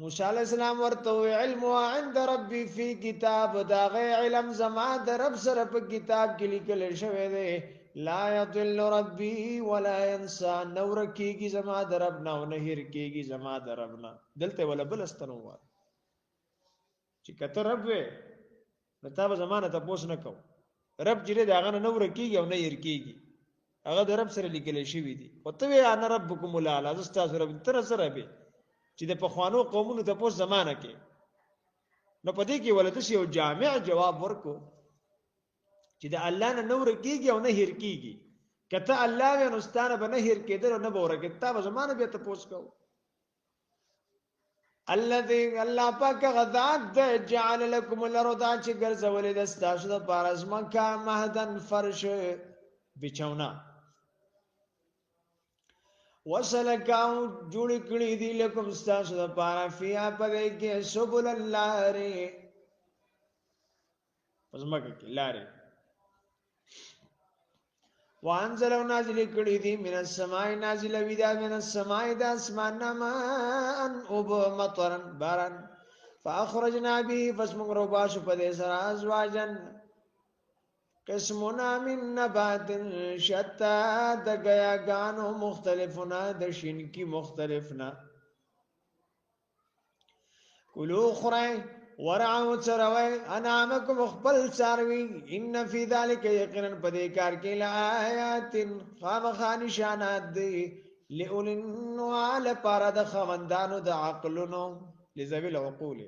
Speaker 1: موسی علیہ السلام ورته علم عند ربي في كتاب دا غي علم زما د رب سره په کتاب کې لیکل شوی دی لا يضل ربي ولا ينسى نور کیږي زما د رب نه او نه هیر کیږي زما د رب نه دلته ولا بلستنو وای چې کته رب وې نتا به زمانه ته پوس نه کو رب جره داغه نه نور کیږي او نه هیر کیږي هغه د رب سره لیکل شوی دی او ته انا ربکم الاعلى استاذ رب تر سره به چې د پخوانو قومونو ته پوس زمانہ کې نو پدې کې ولته یو جامع جواب ورکو چې د الله نه نور کیږي او نه هیر کیږي کته الله و نستانه به نه هیر کېدل او نه به ورکه کتاب زمانہ به ته پوس کو الذي الله پاک غذات جعل لكم الارض چې ګرځولې د ستاسو د پارزما کا مهدن فرش بچونا وسلکاو جوړ کړی دی لکم ستاسو د پاره فیا پدې کې سبل الله ری پسمکه کې لارې وانزل نازل کړی دی من السماء نازل ویدا من السماء د اسمان ما ان اب مطرا باران فاخرجنا به فاسمغ رباش پدې سرا ازواجن قسمنا من نبات شتا د گیاگانو مختلفنا د شینکی مختلفنا کلو خورای ورعو چروی انامکم اخبل ساروی ان فی ذالک یقینا پدیکار کی لآیات خامخانشانات دی لئولنوال پارد خواندانو د عقلونو لذوی العقول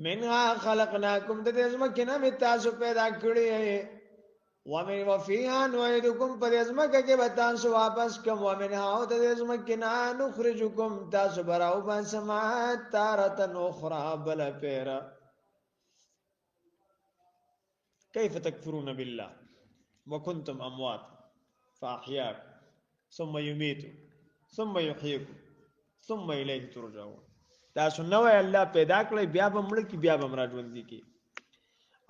Speaker 1: منها خلقناکم د دې ځمکه نه تاسو پیدا کړی ومن وفيها نعيدكم پر ځمکه کې به تاسو واپس کوم ومنها او د دې ځمکه نه نخرجکم تاسو براو باسما تارتن اخرى بل پیرا كيف تكفرون بالله وكنتم اموات فاحياكم ثم يميتكم ثم يحييكم ثم اليه ترجعون تاسو نو الله پیدا کړی بیا به مړ کی بیا به راځوند کی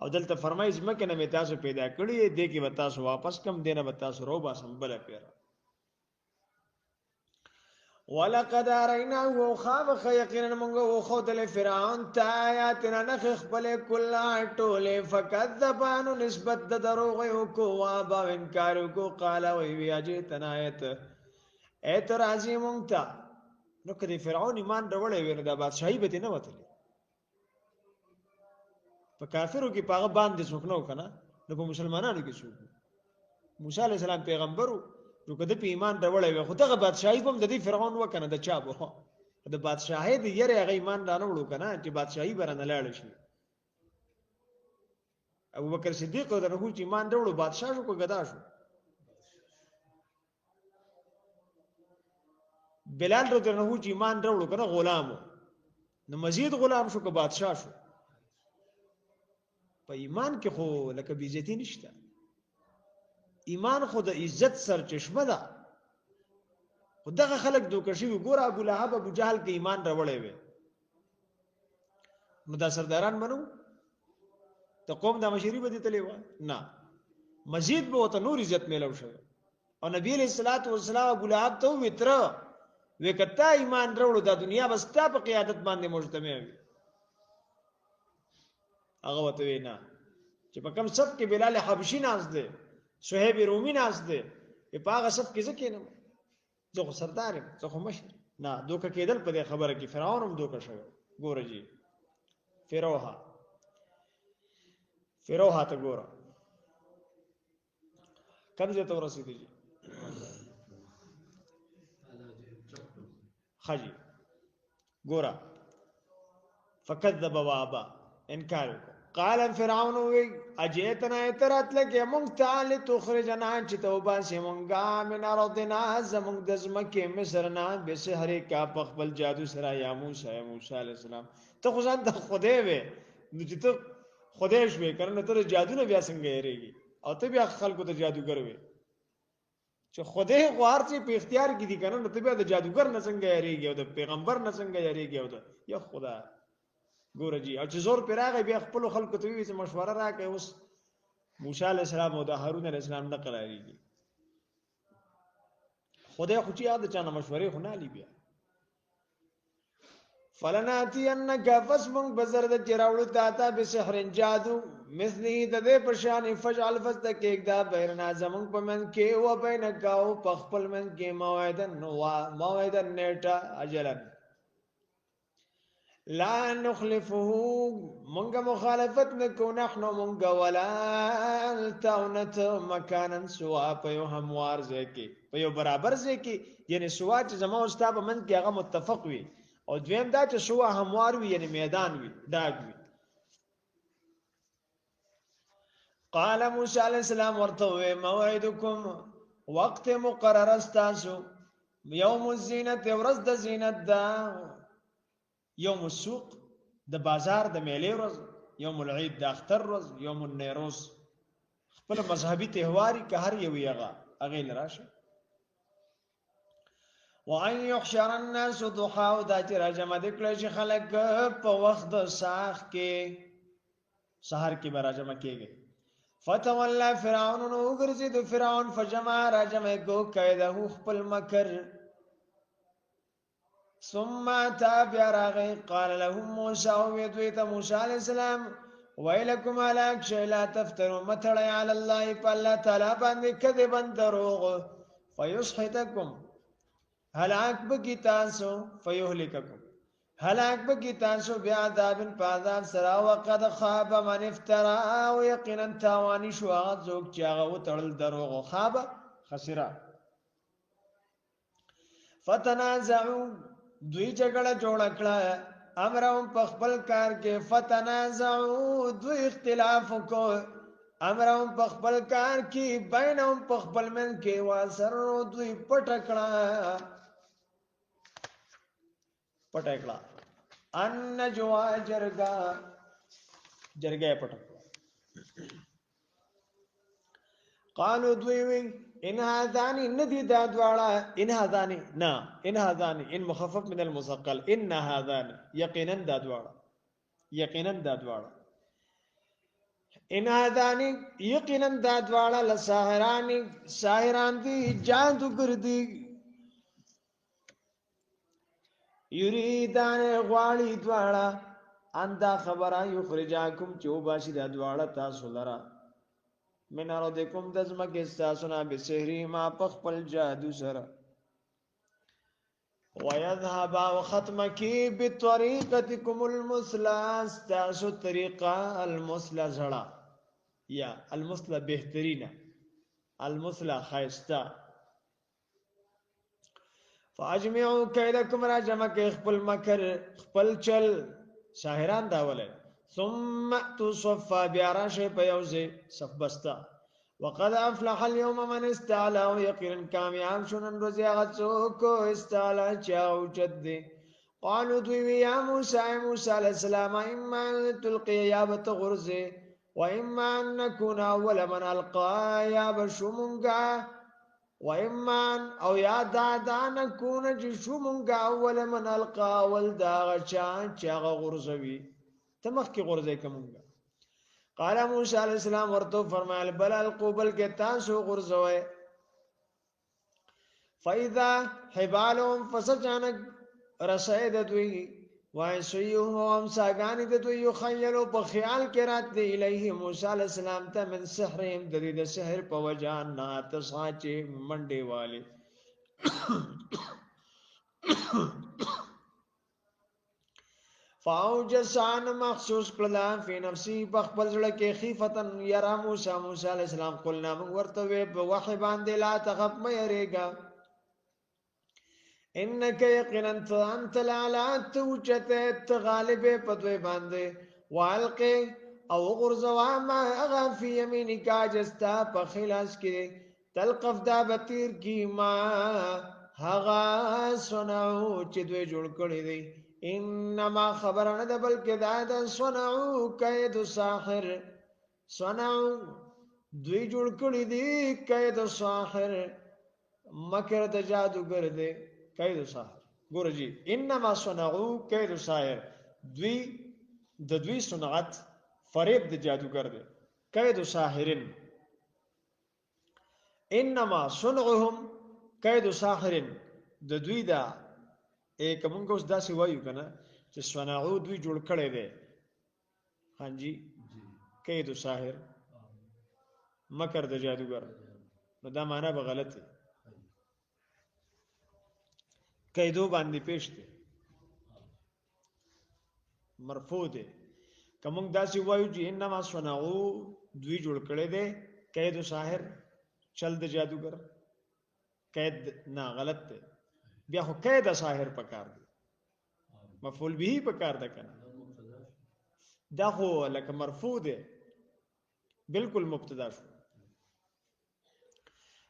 Speaker 1: او دلته فرمایي ځمکه نه تاسو پیدا کړی دی کې به تاسو واپس کم دینه به تاسو رو با سنبل پیرا ولقد ارينا وخاف يقينا منغو وخذل فرعون تاياتنا نخخ بل كل ټوله فكذبان نسبت دروغ کو وابا انکار کو قال وي اجتنا اعتراض مونږ نو کدی فرعون ایمان راوړې ویني دا بادشاہي به نه وته په کافرو کې پاغه باندې څوک نو کنه نو په مسلمانانو کې څوک موسی عليه السلام پیغمبرو نو کده په ایمان راوړې وي خو دغه بادشاہي هم د دې فرعون وکنه د چا بو د بادشاہي د یره هغه ایمان راوړو کنه چې بادشاہي برنه لاړ شي ابو بکر صدیق دغه چې ایمان راوړو بادشاہ شو کو غدا شو بلال رضی الله عنه چې ایمان راوړو کنه غلام نو مزید غلام شو که بادشاہ شو په ایمان کې خو لکه بیزتی نشته. ایمان خو د عزت سرچشمه ده. خو دغه خلک دوکه شوي. ګوره ابو لهب ابو جهل کې ایمان راوړی وی، نو دا سرداران منو ته قوم د مشری به دي تللی وه نه، مزید به ورته نور عزت میلو شوی. او نبی علیہ الصلوۃ والسلام ابو لهب ته وی تر وی کته ایمان راوړو دا دنیا بس تا په قیادت باندې مجتمع وي. هغه وته وینا چې په کوم صف کې بلال حبشي ناز دی، صہیب رومي ناز دی، په هغه صف کې ځکه نه زه خو سردار یم، زه خو مشر نه. دوکه کېدل په دې خبره کې فرعون هم دوکه شوی. ګوره جی فروها ته ګوره کم ځای ته ورسېدی جی خجی ګوره فکذب وابا انکار وکړ. قال فرعون وی اجئتنا اترات لك مونږ تعالی تخرجنا چې توبه سي مونږه من ارضنا زمونږ د زمکه مصر نه به سحر کا په خپل جادو سره یا موسی علیہ السلام ته خو ځان ته خدای وې نو چې ته خدای شوې کنه ته جادو نه بیا څنګه یریږي او ته بیا خلکو ته جادوګر وې چې خدای غوار چې په اختیار کې دي کنه نو ته بیا د جادوګر نه څنګه یریږي او د پیغمبر نه څنګه یریږي او د یا خدا ګوره جی. او چې زور پیراغه بیا خپل خلکو ته وی چې مشوره راکې اوس موسی علیہ السلام او د هارون علیہ السلام نه قراریږي. خدای خو چې یاد چانه مشورې خو نه لی بیا فلناتینک فسمن بزرد چراوړو تاتا بسحر جادو مثلی د دې پرشان فجعل فستکیک دا بیرنا زمون پمن کې و بینک او پخپل من کې موعدن نیټه اجلن لا نخلفه منګ مخالفت نکو نحنو منګ ولا التاونت مکانا سوا په یو هموار ځای کې په یو برابر ځای کې یعنی سوا چې زما او ستا په من کې هغه متفق وي او دویم دا چې سوا هموار وي یعنی میدان وي ډاګ وي. قال موسی علیہ السلام ورته موعدکم وقت مقرر استاسو یوم الزینت ورځ د زینت دا یوم السوق د بازار د میلې ورځ، یوم العید د اختر ورځ، یوم النیروز خپل مذهبي تهواري که هر یو یغه هغه لراشه. وان يحشر الناس ضحى دا چې راجمه د کله چې خلک په وخت د ساخ کې سحر کې به راجمه کېږي. فتولى فرعون نو ګرځید فرعون فجمع راجمه کو کیده خپل مکر ثم تابع راغی قال لهم موسى ويدويت موسى عليه السلام ويلكم هلاك شيء لا تفتروا متړی على الله فالله تعالی باندې کذبا دروغ فيسحتكم هلاك بکی تاسو فيهلككم هلاك بکی تاسو بعذاب فعذاب سرا وقد خاب من افترى ويقينا تاواني شو ذوق چاغه وتړل دروغ خاب خسرا. فتنازعوا دوی جګړه جوړ کړه امرهم په خپل کار کې فتنازعوا دوی اختلاف کو امرهم په خپل کار کې بینهم په خپل من کې واسرو دوی پټکړه ان نجوا جرګه پټکړه. قالو دوی وی ان هذان ندی دا دواړه ان هذان نا ان هذان ان مخفف من المثقل ان هذان یقینا دا دواړه ان هذان یقینا دا دواړه لساحران دي جادوګر دي یریدان غواړي دواړه اندا خبره یخرجاکم چوباشی دا دواړه تاسو لرا من ارضکم دزمک استاسنا بسحری ما پخپل جادو سرا ويذهب وختمکی بطریقتکم المثلا استاسو طریقہ المثلا زڑا یا المثلا بہترین المثلا خیستا فاجمعوا کیدکم راجمک خپل مکر خپل چل شاهران داوله ثم تصفى بعرشه بيوزي صف بستا وقد افلح اليوم من استعلى ويقين كامياب شنن رزيغتسوك استعلى چاو جد. قالوا دوی يا موسى عليه السلام اما ان تلقي يا بتغرزي واما ان نكون اول من القى یا بشومنگا واما او یا دا نكون جشومنگا اول من القى اول دا چا غرزوي تمخ کی غرزه کومنگا قال موسی علیہ السلام ورته فرمایل بل القبل کې تاسو غرزوي فاذا حبالهم فسجانك رسید دوی وایسیهم ساګانی د دوی یخیلوا په خیال کې رات دی الیه موسی علیہ السلام ته من سحرهم د دې د سحر په وجان نه تساچې منډي والی فاوجسان مخصوص کړلا فی نفسی بخبل زړه کې خیفتن یرا موسی علیہ السلام قلنا من ورته په وحی باندې لا تخف مې یریګا انک یقینا انت لا توجت غالب پدوی باندې والقی او غرزوا ما اغا فی یمینک جستا په خلاص کې تلقف دا بتیر کی ما هغه صنعو چې دوی جوړ کړی دی انما خبرنا ده بلکې دا صنعو کید ساحر صنعو دوی جوړ کړی دی کید ساحر مکر د جادوګر دی کید ساحر ګورجی انما صنعو کید ساحر دوی د دوی صنعت فریب د جادوګر دی کید ساحرن انما صنعهم کید ساحرن د دوی دا ایک مونږ اوس داسې وایو کنه چې صنعو دوی جوړ کړي دي هانجی کید ساحر مکر د جادوګر نو دا معنا به غلط دی کیدو باندې پیش دی مرفوع دی کوم داسې وایو چې انما صنعو دوی جوړ کړي دي کید ساحر چل د جادوګر قید نه غلط دی بیا خو قید ساحر پکار دی مفعول به پکار ده کنه دا خو لکه مرفوع دی بالکل مبتدا شو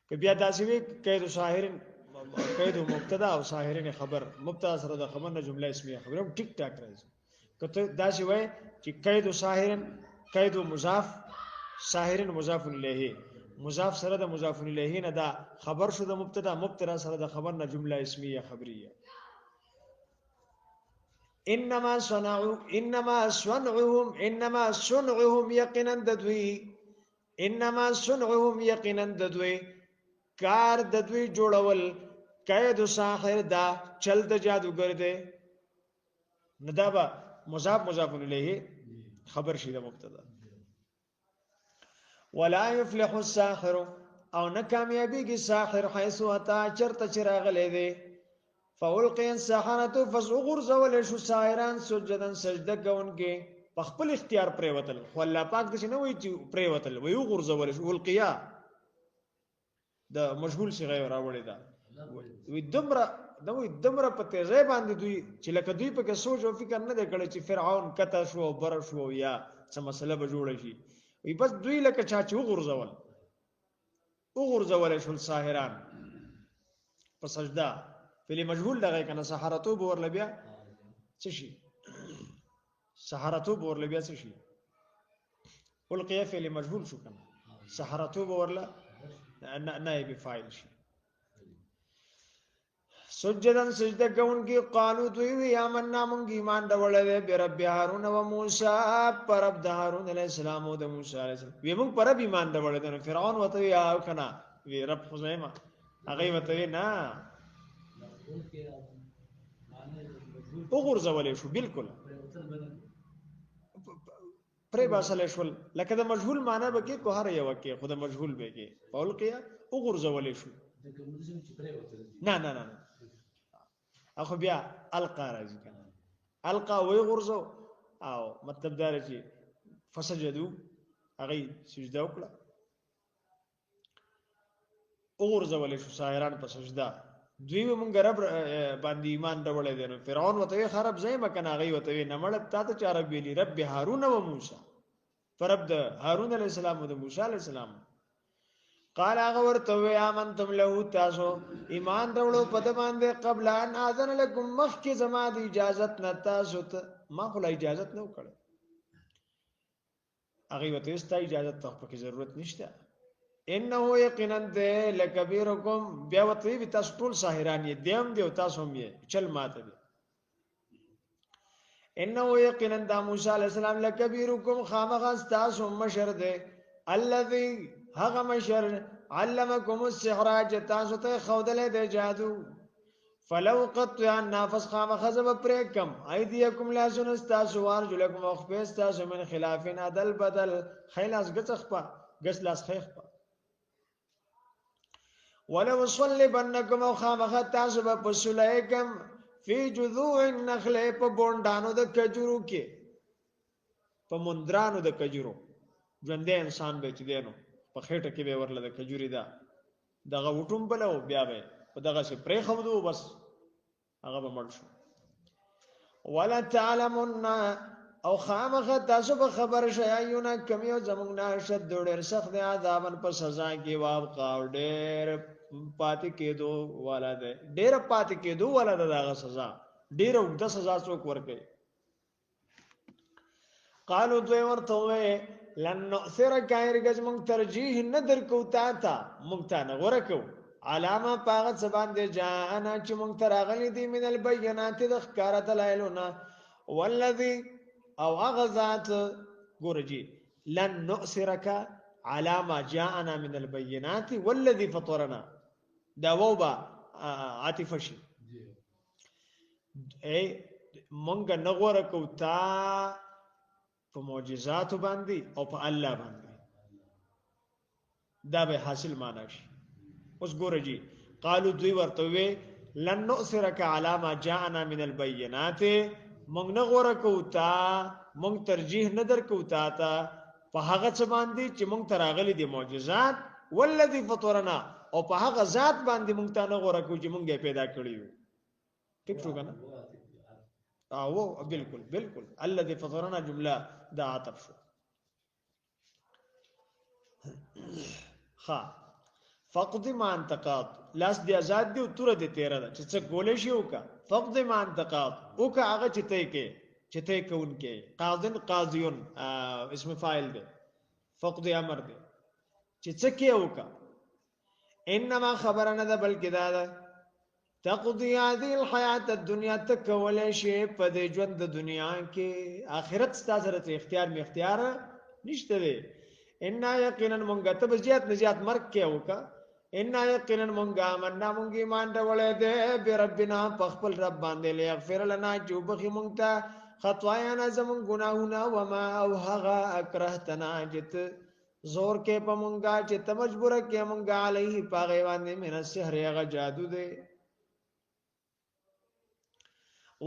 Speaker 1: که بیا داسې وی قید ساحر قید مبتدا او ساحرین خبر مبتدا سره د خبر نه جمله اسمیه خبره ټیک ټاک راځي کته داسې وای چې قید ساحرن قید مضاف ساحرن مضاف الیه مضاف سره د مضاف الیه نه دا خبر شو د مبتدا مبتدا سره د خبر نه جمله اسمیه خبریه انما صنعهم یقینا ددوی انما صنعهم یقینا ددوی کار ددوی جوړول قید ساحر دا چل د جادوګر دی ندابا مضاف الیه خبر شي د مبتدا ولا يفلح الساحر او ناکامیابی کی ساحر حيث اتا چرته چراغ لیدي فولقي السحرة فصغر زول شو ساحران سجدن سجده کوونکې په خپل اختیار پرې وتل خو الله پاک دې نه وایي چې پرې وتل وي غرزول شو ولقیا د مشغول صيغه راوړی دا وي دمره په تیزه باندې دوی چې لکه دوی په کې سوچ او فکر نه کړي چې فرعون کته شو بر شو یا څه مسله به جوړ شي وي بس دوی لکه چا چې وغرزول شو ساحران په سجده فعل مجهول دغه کنه سحرتو بور لبیا څه شي سحرتو بور لبیا څه شي القیا فعل مجهول شو کنه سحرتو بور لا نائب فاعل شي سجدن سجده کوونکی قالو دوی وی آمنا مونږ ایمان ډولې به رب هارون او موسی پر رب د هارون علی السلام او د موسی علی السلام وی مونږ پر رب ایمان ډولې د فرعون وته یا کنه وی رب خزیمه هغه وته نه وګورځولې شو بالکل پرې باسل شو لکه د مجهول معنی به کې کو هر یو کې خود مجهول به کې قول کې وګورځولې شو نه اخو بیا القا راځي کنه القا وی غرزو او مطلب دا چې فسجدو هغه سجده وکړه وګرځول شو ساحران په سجده دوی مونږ رب باندې ایمان راوړل دي فرعون وته خراب ځای مکه هغه وته نه مړ تا ته چار ویلی رب هارون او موسی فرب د هارون علی السلام او د موسی علی السلام قال هغه ورته امنتم له تاسو ایمان راوړو په د باندې قبل ان اذن لكم مخک زما د اجازت نه تاسو ته ما خو اجازت نه وکړه هغه وته است اجازه ته په ضرورت نشته انه یقینا ده لکبیرکم بیا وته به تاسو ټول ساحران یې دیم دی او تاسو هم یې چل ماته دی انه یقینا د موسی علی السلام لکبیرکم خامغ تاسو مشر دی الذي هغه مشر علمکم السحر تاسو ته خودلې د جادو فلو قطع نافس خام خزب پریکم ایدیکم لا سنستاسو وارجلکم اخفستاسو من خلافین عدل بدل خیلاس گڅخپا گسلاس خیخپا ولو صلبنکم خام خطاسو بپسولیکم فی جذوع النخل په بوندانو د کجورو کې په مندرانو د کجورو ژوندې انسان به چې دینو په خېټه کې به ورله د کجوري دا دغه وټوم بلو بیا به په دغه سي پرې خودو بس هغه به مړ شو ولا تعلمون او خامخ تاسو به خبر شئ ایونه کم یو زمونږ نه شد ډېر سخت عذابن په سزا کې واب قاو ډېر پاتې کېدو والا ده ډېر پاتې کېدو والا ده دغه سزا ډېر وګړه سزا څوک ورکړي قالو دوی ورته وې لن نؤثرك هرگز مونږ ترجیح نه درکو تا مونږ ته نه ورکو علامه پاغت سبان دي جاءنا چې مونږ ته راغلي دي من البينات د ښکارا دلایلونه والذي او اغذات ګورجي لن نؤثرك علامه جاءنا من البينات والذي فطرنا دا ووبا عاطفه شي اي مونږ نه ورکو تا په معجزات باندې او په الله باندې دا به حاصل معنا شي اوس ګورجی قالو دوی ورته وی لن نؤثرك على ما جاءنا من البينات مونږ نه غوړه کوتا مونږ ترجیح نه درکوتا تا په هغه څه باندې چې مونږ تراغلي دي معجزات والذي فطرنا او په هغه ذات باندې مونږ ته نه غوړه کو چې مونږه پیدا کړیو ٹھیک شو کنه او بالکل بالکل الذي فطرنا جمله دا عطف شو خا فقد ما انتقاد لاس دی آزاد دی او تور دی 13 دا چې څه ګولې شي وکا فقد ما انتقاد وکا هغه چې ته کون کې قاضن قاضیون اسم فاعل دی فقد امر دی چې څه کې وکا انما خبرنا ده بلکې دا تقضي هذه الحیات الدنیا تکول شي په دې ژوند د دنیا کې آخرت ستاسو اختیار می اختیار نشته دی ان یقینا مونږ ته بزیات نزیات مرګ کې وکا ان یقینا مونږه مننا مونږ ایمان راولې دې به ربنا په خپل رب باندې ليغفر لنا جوبخي مونږ ته خطايانا زمون ګناهونه وما او هغه اکرهتنا جت زور کې په مونږه چې ته مجبور کې مونږه علیه پاغه باندې من السحر هغه جادو دی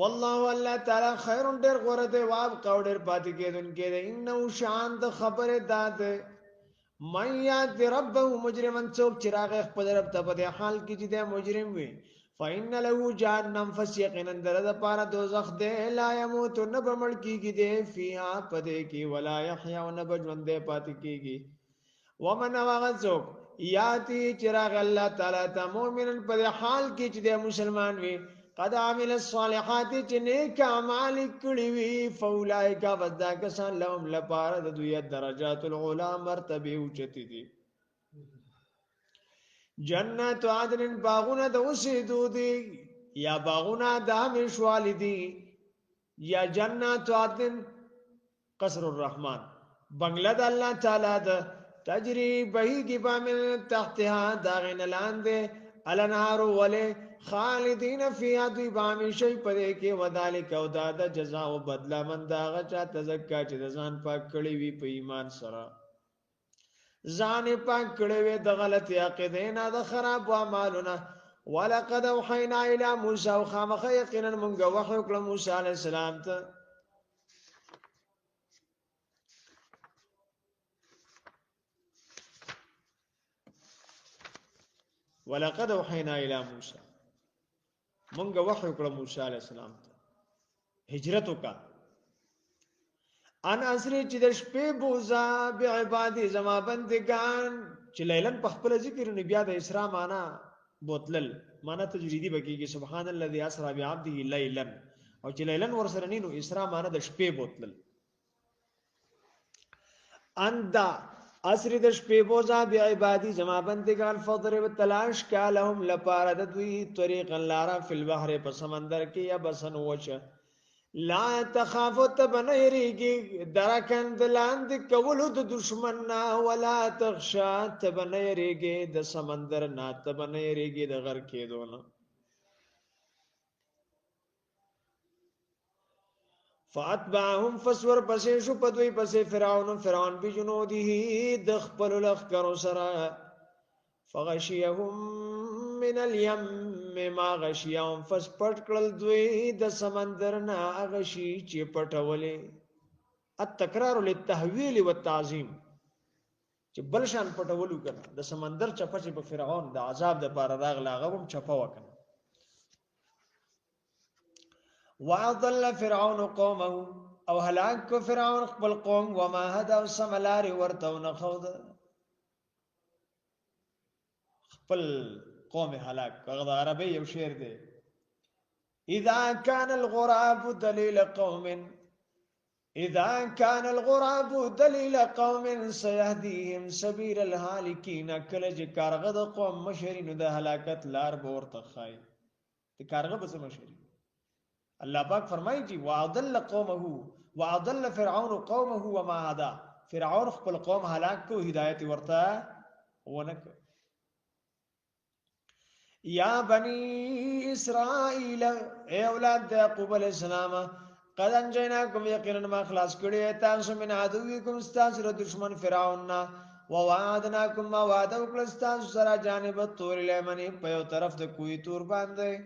Speaker 1: والله الله تعالی خیر ډیر غوړه دی واب قاوډر پاتې کېدونکې دی انه شان د خبره داد من یاد ربه مجرمن څوک چراغ خپل رب ته په حال کې چې د مجرم وي فإن له جهنم فسيقنا در د پاره دوزخ دی لا يموت نبمل کیږي دی فيها پدې کې ولا يحيى ونبجوند پاتې کیږي ومن واغذوک یاتی چراغ الله تعالی ته مؤمنن په حال کې چې د مسلمان وي قد عمل الصالحات چې نیک اعمال کړی وي فاولئک وذاک سن لهم لپاره د دوی درجات العلا مرتبه اوچتي دي جنات عدن باغونه د اوسېدو دي یا باغونه د همیشوال دي یا جنات عدن قصر الرحمن بنگله د الله تعالی د تجری بهیږي بامن تحتها داغن لاندې الانهار وله خالدین فیها دوی بامی شی پدې کې وذالک او دا د جزاء او بدلا من داغه چا تزکا چې د ځان پاک کړی وي په ایمان سره ځان پاک کړی وي د غلط عقیده نه د خراب اعمالونه ولقد اوحینا الی موسی او خامخ یقینا مونږ وحی کړ موسی علی السلام ته ولقد اوحینا الی موسی مونږ وحی کړ موسی علی السلام ته هجرت وکا ان اسری چې د شپې بوزا بعبادی زما بندگان چې لیلن په خپل ذکر نه بیا د اسراء معنا بوتلل معنا تجریدی بکیږي سبحان الذي اسرا بعبده ليلا او چې لیلن ورسره نینو اسراء معنا د شپې بوتلل اندا اسری د شپې بوزا بیا عبادی زما بندگان فضرب تلاش کا لهم لپاره د دوی طریق لارا فی البحر په سمندر کې یا بسن وچه لا تخافوا تبنيريږي درکن دلاند کولو د دشمن نه ولا تخشا تبنيريږي د سمندر نه تبنيريږي د غر کېدو نه فاتبعهم فسور پسې شو په دوی پسې فرعون بجنوده د خپل لخرو سره فغشيهم من اليم ما غشيهم فسپټ کړل دوی د سمندر نه غشي چې پټولې التکرار للتحويل والتعظیم چې بلشان پټولو کنه د سمندر چپه چې په فرعون د عذاب د پاره راغلا غوم چپه وکنه وَأَضَلَّ فِرْعَوْنُ قَوْمَهُ او هلاك کو فرعون خپل قوم وما هدا سملار ورته نخود خپل قوم هلاك هغه عربي یو شعر دی اذا كان الغراب دليل قوم سيهديهم سبيل الهالكين کله چې کارغه د قوم مشرینو د هلاکت لار ورته خای ته کارغه به مشرین الله پاک فرمایي چې واضل فرعون قومه وما هدا فرعون خپل قوم هلاک کو هدایت ورته ونک یا بني اسرائيل اے اولاد یعقوب علیہ السلام قد انجیناکم یقینا ما خلاص کړی تاسو من عدوکم استاسو دشمن فرعون ووعدناکم ما وعده وکړه تاسو سره جانب تور الیمنی په یو طرف د کوی تور باندې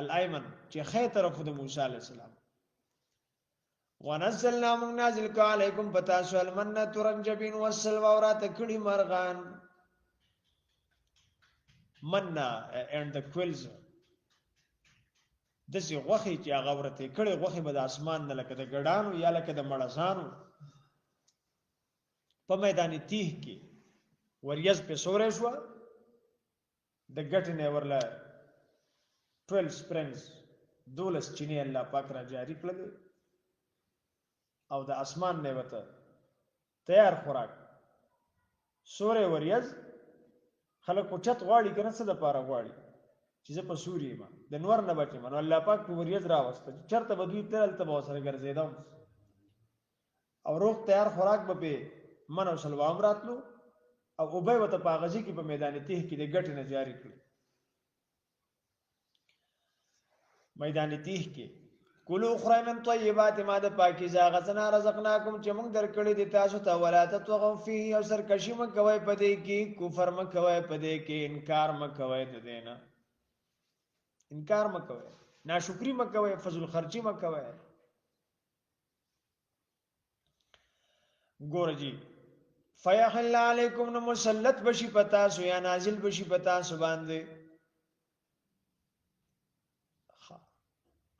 Speaker 1: الایمن چې خې طرف د موسی علی السلام ونزلنا من نازل علیکم پتاسو المن ترنجبین والسلوى اورات کړي مرغان مننا and the quills دسی غوخي چې هغه ورته کړي غوخي به د اسمان نه لکه د ګډانو یا لکه د مړزانو په میدان تیه کې وریځ په سورې شو د ګټنې ورله 12 springs دولس چینه الله پاک را جاری کړل او د اسمان نه وته تیار خوراک سورې وریځ خلک اوچت غواړي کنه څه د پاره غواړي چې په سوري ما د نور نه بچي منو الله پاک په وریځ راوسته چرته بدوی تل ته به سره ګرځیدم او روغ تیار خوراک به په منو سلوام راتلو او وبې وته پاغزي کې په میدان تیه کې د ګټ نه جاری کړی میدان تیه کې کلو خورای من طیبات ما د پاکیزه غزنا رزقناکم چې موږ درکړې دي تاسو ته ولادت وغو فيه او سرکشي مکوي پدې کې کفر مکوي پدې کې انکار مکوي د دینه انکار مکوي ناشکری مکوي فضل خرچی مکوي ګورجی فیحل علیکم نو مسلط بشي پتا سو یا نازل بشي پتا سو باندې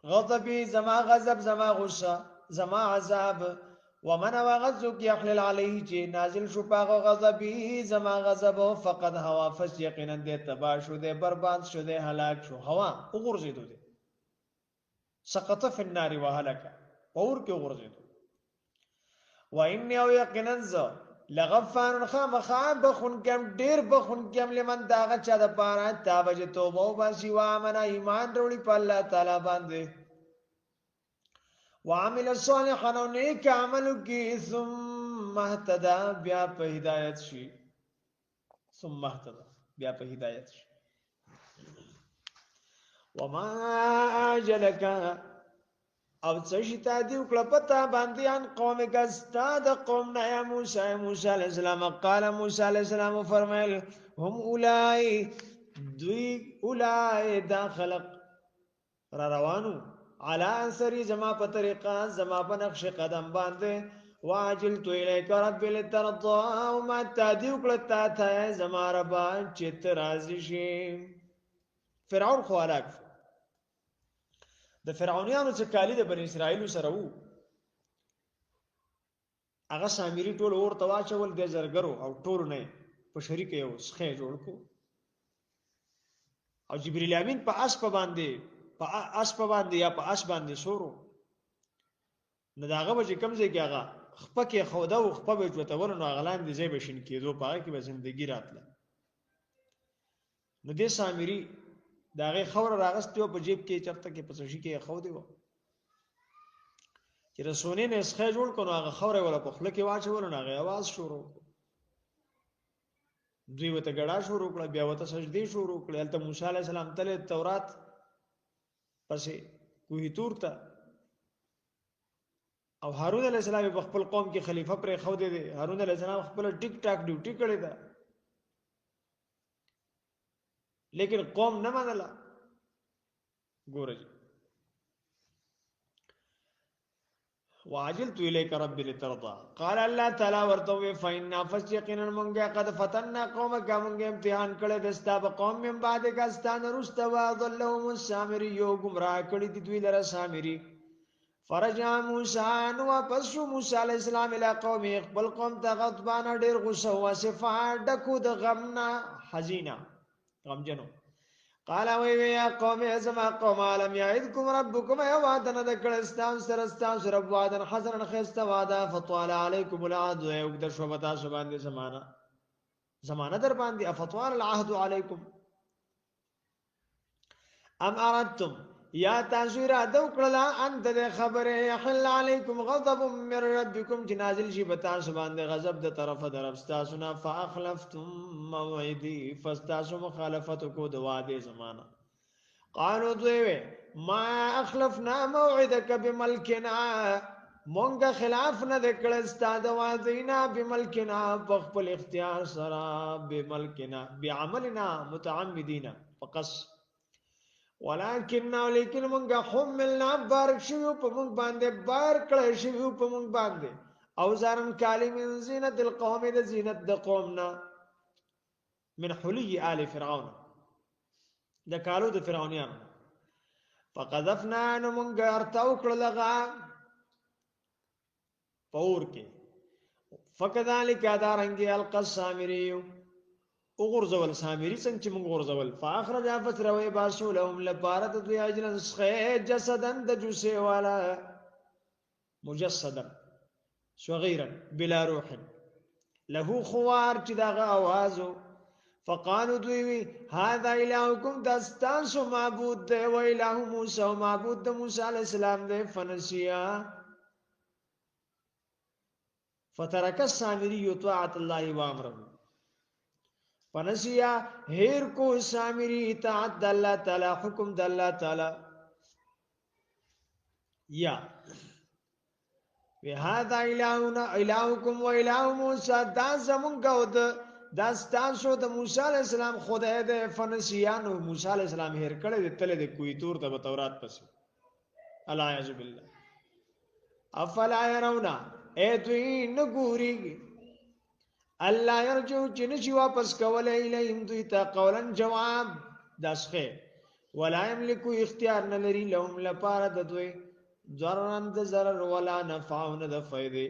Speaker 1: غضبی زما غضب زما غصه زما عذاب ومن وغضب يحلل عليه چې نازل شو پاغه غضبی زما غضب فقد هوا فس یقینا دې تبا شو دې برباد شو دې هلاک شو هوا وګرځیدو دې سقط فی النار وهلك اور کې وګرځیدو وان یو یقینا ز لغفار خامخاب بخون کم ډیر بخون کم لمن داغه چا د پاره تابج توبه او باسی و امن ایمان وروړي په الله تعالی باندې وعمل صالحا نیک عمل کی ثم اهتدى بیا په هدایت شي ثم اهتدى بیا په هدایت شي وما اجلک او څه شتا دی وکړه پتا باندې ان قوم کستا د قوم نه موسی علیہ السلام قال موسی علیہ السلام فرمایل هم اولای دوی اولای دا خلق را روانو علی اثری زما په طریقه زما په نقش قدم باندې واجلت الیک رب لترضى ما تادی وکړه تا ته زما رب چې ته راضی شې فرعون خو هلاک د فرعونانو څخه کالی د بنی اسرائیل سره وو هغه سامری ټول ورته واچول د زرګرو او ټول نه په شریک یو څخه جوړ کو او جبرئیل امین په اسپ باندې یا په اس باندې سورو نه داغه به کم ځای کې هغه خپکه خوده او خپه به چوته ورنو غلان دي ځای بشین کېدو پاره کې به زندگی راتله نو دې سامری داغه خور راغستیو په جیب کې چرته کې پسشي کې خوده و چې رسونه نه اسخه جوړ کړو هغه خوره ولا په خله کې واچول نو هغه आवाज شروع دوی وته ګډا شروع کړه بیا وته سجدي شروع کړه البته موسی عليه السلام تل تورات پسې کوهی تور ته او هارون علیہ السلام په خپل قوم کې خلیفہ پر خو دي هارون علیہ السلام خپل ټیک ټاک ډیوټي کړی دا لیکن قوم نه منله ګورج واجلت الیک رب لترضى قال الله تعالی ورته فإن فسقنا منغا قد فتنا قومك منغا امتحان کړه دستا په قوم من بعد کاستان رستوا ضلهم السامری یو گمراه کړي دي دوی لره سامری فرجع موسی نو پس موسی علیہ السلام الی قوم خپل قوم ته غضبان ډیر غصه او صفا ډکو د غمنا حزینا غمجنو قال وی یا قوم ازما قوم عالم یعدکم ربکم یوادن ذکر استان سرستان رب وادن حسن خست وادا فطال علیکم العهد یقدر شوبتا سبحان دي زمانہ در باندې افطال العهد علیکم ام اردتم یا تاسو را دو کړه انت د خبره یحل علیکم غضب من ربکم جنازل شی بتا سبحان دي غضب د طرف درفستا سنا فاخلفتم موعدی فاستاسو مخالفت کو د وعده زمانہ قالوا دوی ما اخلفنا موعدك بملكنا مونږ خلاف نه کړه استاد وعدینا بملكنا بخپل اختیار سره بملكنا بعملنا متعمدین فقط ولكن منغا حملنا بارك شویو پا منگ بانده بار کڑا شویو پا منگ بانده اوزارن کالی من زینت القوم دا زینت دا قومنا من حلی آل فرعون دا کالو دا فرعونیان فقذفنا انو منگا ارتاو کڑا لغا پور کے فکذالک ادارنگی القا السامریو وغرزول سامری څنګه چې موږ غرزول فاخرج فتروي باسو لهم لبارت دوی اجرن سخه جسدن د جوسه والا مجسدا صغيرا بلا روح له خوار چې دغه आवाजو فقالوا دوی هذا الهكم دستان معبود دی و اله موسی او معبود د موسی علی السلام دی فنسیا فترك السامري طاعه الله وامره فنسیا هیر کو سامری اطاعت د الله تعالی حکم د الله تعالی یا وهذا الهنا الهکم و اله موسی دا زمونږ دا ستاسو د موسی علی السلام خدای د فنسیانو موسی علی السلام هیر کړه د تل د کوی تور ته تورات پس الا یعذ بالله افلا يرون دوی نګوري الله يرجو چې نشي واپس کولای الیهم دوی ته قولا جواب داسخه ولا یملکو اختیار نه لري لهم لپاره د دوی ضررن د ضرر ولا نفع نه د فائدې